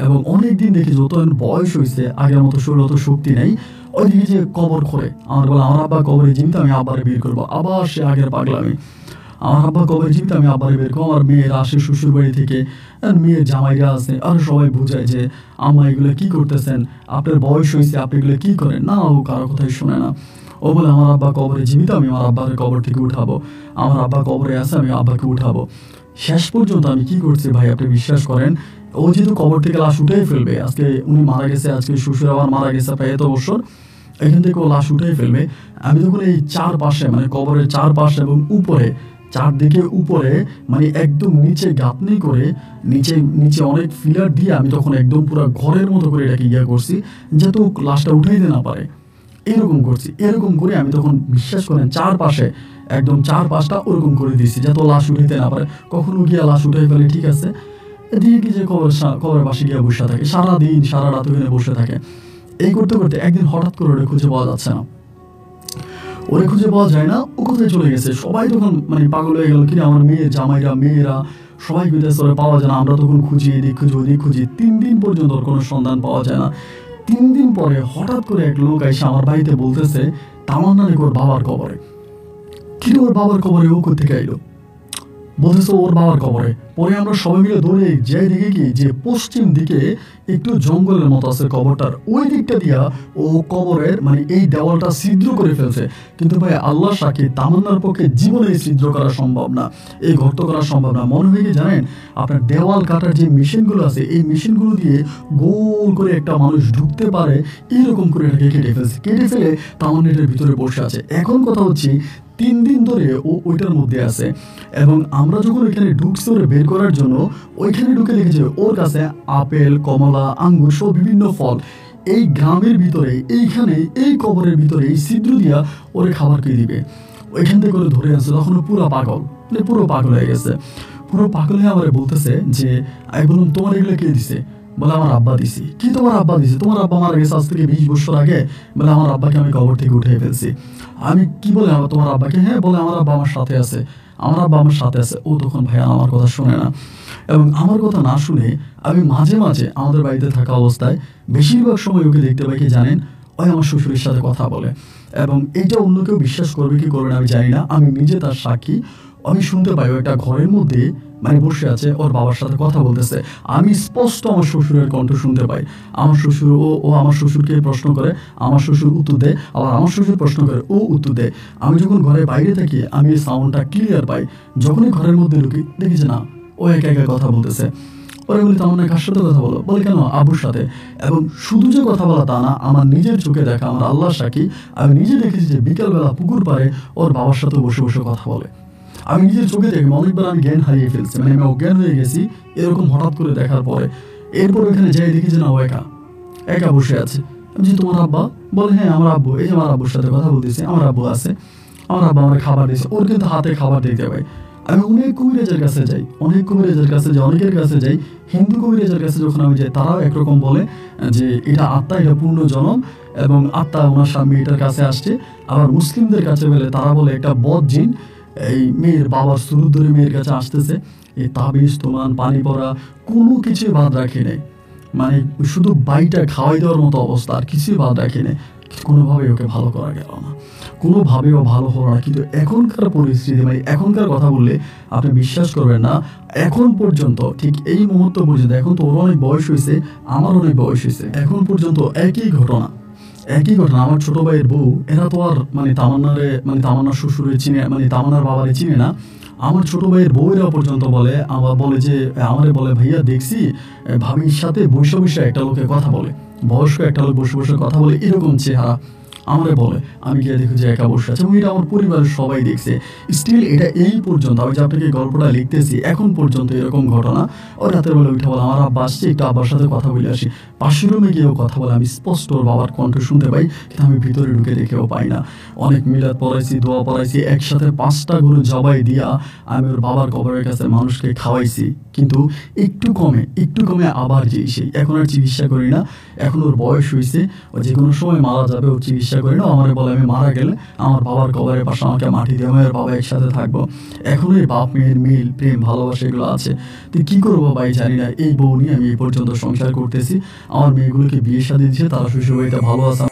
এবং অনেকদিন দেখি যত বয়স হয়েছে, আগের মতো শরীর অত শক্তি নেই, ওই দিকে যে কবর খোঁড়ে, আমার বলে আমার আব্বা কবরে জীবিত, আমি আব্বারে বের করবো। আবার সে আগের পাগলামি, আমার আব্বা কবরে জীবিত, আমি আব্বারে বের করবো। আমার মেয়েরা আসে শ্বশুর বাড়ি থেকে, মেয়ের জামাইরা আছে, আর সবাই বোঝায় যে আম্মা এগুলো কি করতেছেন, আপনার বয়স হয়েছে, আপনি এগুলো কি করেন না। ও কারো কথাই শোনে না। ও বলে আমার আব্বা কবরে জীবিত, আমি আমার আব্বারে কবর থেকে উঠাবো, আমার আব্বা কবরে আছে, আমি আব্বাকে উঠাবো। শেষ পর্যন্ত আমি কি করছি ভাই, আপনি বিশ্বাস করেন, ও যেহেতু কবর থেকে লাশ উঠেই ফেলবে, আজকে উনি মারা গেছে, আজকে শ্বশুর আবার মারা গেছে প্রায় এত বছর, এখান থেকে ও লাশ উঠেই ফেলবে। আমি তখন এই চারপাশে, মানে কবরের চারপাশে এবং উপরে, চারদিকে উপরে, মানে একদম নিচে গাঁথনি করে, নিচে অনেক ফিলার দিয়ে আমি তখন একদম পুরো ঘরের মতো করে এটাকে করছি, যাতে লাশটা উঠাইতে না পারে। এরকম করে আমি তখন বিশ্বাস করেন চারপাশে, একদম 4-5টা ওরকম করে দিয়েছি, যাতে লাশ উঠাইতে না পারে। কখনো গিয়া লাশ উঠাই ফেলে, ঠিক আছে, দিয়ে কি যে কবরের পাশে গিয়ে বসে থাকে, সারাদিন সারা রাত ওখানে বসে থাকে। এই করতে করতে একদিন হঠাৎ করে ওরে খুঁজে পাওয়া যাচ্ছে না, ও কোথায় চলে গেছে। সবাই তখন মানে পাগল হয়ে গেল, কিনা আমার মেয়ের জামাইরা, মেয়েরা সবাই খুঁজেছে, ওরে পাওয়া যায় না। আমরা তখন খুঁজি, এদিক খুঁজি, ওদিক খুঁজি, 3 দিন পর্যন্ত ওর কোনো সন্ধান পাওয়া যায় না। 3 দিন পরে হঠাৎ করে এক লোক এসে আমার বাড়িতে বলতেছে তামান্না নাকি ওর বাবার কবরে। কিন্তু ওর বাবার কবরে ও কোথেকে আইলো? বলতেছে ওর বাবার কবরে। পরে আমরা সবাই মিলে দৌড়ে যাই, দেখে কি যে পশ্চিম দিকে একটু জঙ্গলের মতো আছে কবরটার, ওই দিকটা দিয়া ও কবরের মানে এই দেওয়ালটা ছিদ্র করে ফেলছে। কিন্তু ভাই আল্লাহ সাক্ষী, তামান্নার পক্ষে জীবনে এই ছিদ্র করা সম্ভব না, এই গর্ত করা সম্ভব না। মনে হয় কি জানেন, আপনার দেওয়াল কাটার যে মেশিনগুলো আছে, এই মেশিনগুলো দিয়ে গোল করে একটা মানুষ ঢুকতে পারে, এরকম করে এটাকে কেটে ফেলে তামান্না এটার ভিতরে বসে আছে। এখন কথা হচ্ছে 3 দিন ধরে ও ওইটার মধ্যে আছে, এবং আমরা যখন ওইখানে ঢুকছি ওরে বের করার জন্য, ওইখানে ঢুকে দেখেছি ওর কাছে আপেল, কমলা, আঙ্গুর সব বিভিন্ন ফল। এই গ্রামের ভিতরে, এইখানে এই কবরের ভিতরে এই ছিদ্র দিয়া ওরে খাবার কে দিবে, ওইখান থেকে করে ধরে আনছে। তখন পুরো পাগল হয়ে গেছে। পুরো পাগল হয়ে আমার বলতেছে যে, আমি বললাম তোমার এগুলো কে দিছে? বলে আমার আব্বা দিছি। কি তোমার আব্বা দিছে? তোমার আব্বা মারা গেছে আজ থেকে 20 বছর আগে। বলে আমার আব্বাকে আমি কবর থেকে উঠে ফেলছি। আমি কি বলে তোমার আব্বাকে? হ্যাঁ বলে আমার আব্বা আমার সাথে আছে, আমার আব্বা আমার সাথে আছে। ও তখন ভাইয়া আমার কথা শুনে না, এবং আমার কথা না শুনে আমি মাঝে মাঝে আমাদের বাড়িতে থাকা অবস্থায় বেশিরভাগ সময় ওকে দেখতে পাই কি জানেন, ওই আমার শ্বশুরের সাথে কথা বলে। এবং এইটা অন্য কেউ বিশ্বাস করবে কি করবে না আমি জানি না, আমি নিজে তার সাক্ষী। আমি শুনতে পাই ও একটা ঘরের মধ্যে মানে বসে আছে, ওর বাবার সাথে কথা বলতেছে। আমি স্পষ্ট আমার শ্বশুরের কণ্ঠ শুনতে পাই। আমার শ্বশুর ও আমার শ্বশুরকে প্রশ্ন করে, আমার শ্বশুর উত্তর দেয়, আবার আমার শ্বশুর প্রশ্ন করে, ও উত্তর দেয়। আমি যখন ঘরের বাইরে থাকি আমি এই সাউন্ডটা ক্লিয়ার পাই। যখনই ঘরের মধ্যে ঢুকি দেখি যে না, ও একা একা কথা বলতেছে। পরে বলি তেমন কার সাথে কথা বলো? বলে কেন, আবুর সাথে। এবং শুধু যে কথা বলা তা না, আমার নিজের চোখে দেখা, আমার আল্লাহর সাক্ষী, আমি নিজে দেখেছি যে বিকালবেলা পুকুর পাড়ে ওর বাবার সাথে বসে বসে কথা বলে। আমি নিজের চোখে দেখি অনেকবার আমি জ্ঞান হারিয়ে ফেলছি, মানে আমি অজ্ঞান হয়ে গেছি এরকম হঠাৎ করে দেখার পরে। এরপর ওখানে যাই দেখি যে না, ও একা একা বসে আছে। আমি যে তোমার আব্বা? বলে হ্যাঁ আমার আব্বু, এই যে আমার আব্বুর সাথে কথা বলতেছি, আমার আব্বু আছে, আমার আব্বা আমার খাবার দিয়েছে। ওর কিন্তু হাতে খাবার দিতে পাই। আমি অনেক কবিরাজের কাছে যাই, অনেক কবিরাজের কাছে যাই, অনেকের কাছে যাই। হিন্দু কবিরাজের কাছে যখন আমি যাই তারাও একরকম বলে যে এটা আত্মা, এটা পূর্ণ জনম, এবং আত্মা ওনার স্বামী এটার কাছে আসছে। আবার মুসলিমদের কাছে বলে তারা বলে একটা বদ জিন এই মেয়ের বাবার সুরুদ ধরে মেয়ের কাছে আসতেছে। এই তাবিজ তোমান পানি পড়া কোনো কিছুই বাদ রাখি নেই, মানে শুধু বাইটা খাওয়াই দেওয়ার মতো অবস্থা, আর কিছুই বাদ রাখি নেই। কোনোভাবেই ওকে ভালো করা গেল না, কোনোভাবেও ভালো হলো না। কিন্তু এখনকার পরিস্থিতি, মানে এখনকার কথা বললে আপনি বিশ্বাস করবেন না, এখন পর্যন্ত ঠিক এই মুহূর্ত পর্যন্ত, এখন তো ওর অনেক বয়স হয়েছে, আমার অনেক বয়স হয়েছে, এখন পর্যন্ত একই ঘটনা। আমার ছোট ভাইয়ের বউ, এরা তো আর মানে তামান্নার শ্বশুরে চিনে, মানে তামান্নার বাবারে চিনে না। আমার ছোট ভাইয়ের বউয়েরা পর্যন্ত বলে, বলে যে আমারে বলে ভাইয়া দেখছি ভাবির সাথে বসে বসে একটা লোকে কথা বলে, বয়স্ক একটা লোক বসে বসে কথা বলে, এরকম চেহারা আমারে বলে। আমি গিয়ে দেখি যে একা বসে আছে, এবং এটা আমার পরিবারের সবাই দেখছে। স্টিল এটা এই পর্যন্ত, আমি যে আপনাকে গল্পটা লিখতেছি এখন পর্যন্ত এরকম ঘটনা। ও রাতের বেলা উঠে বলে আমার আব্বা আসছে, একটু আব্বার সাথে কথা বলে আসি। পাশের রুমে গিয়েও কথা বলে, আমি স্পষ্ট ওর বাবার কণ্ঠ শুনতে পাই, কিন্তু আমি ভিতরে ঢুকে দেখেও পাই না। অনেক মিলাদ পড়াইছি, দোয়া পড়াইছি, একসাথে 5টা গরু জবাই দিয়া আমি ওর বাবার কবরের কাছে মানুষকে খাওয়াইছি, কিন্তু একটু কমে আবার যেই সেই। এখন আর চিকিৎসা করি না, এখন ওর বয়স হয়েছে, ও যে কোনো সময় মারা যাবে, ওর চিকিৎসা করি না। আমার বলে আমি মারা গেলে আমার বাবার কবরের পাশে আমাকে মাটি দিয়ে আমি আর বাবা একসাথে থাকবো। এখন এই বাপ মেয়ের মিল, প্রেম, ভালোবাসা এগুলো আছে। তো কী করবো ভাই জানি না, এই বউ নিয়ে আমি এই পর্যন্ত সংসার করতেছি। আমার মেয়েগুলোকে বিয়ে শাদী দিচ্ছে, তারা শ্বশুর বাড়িতে ভালো আছে,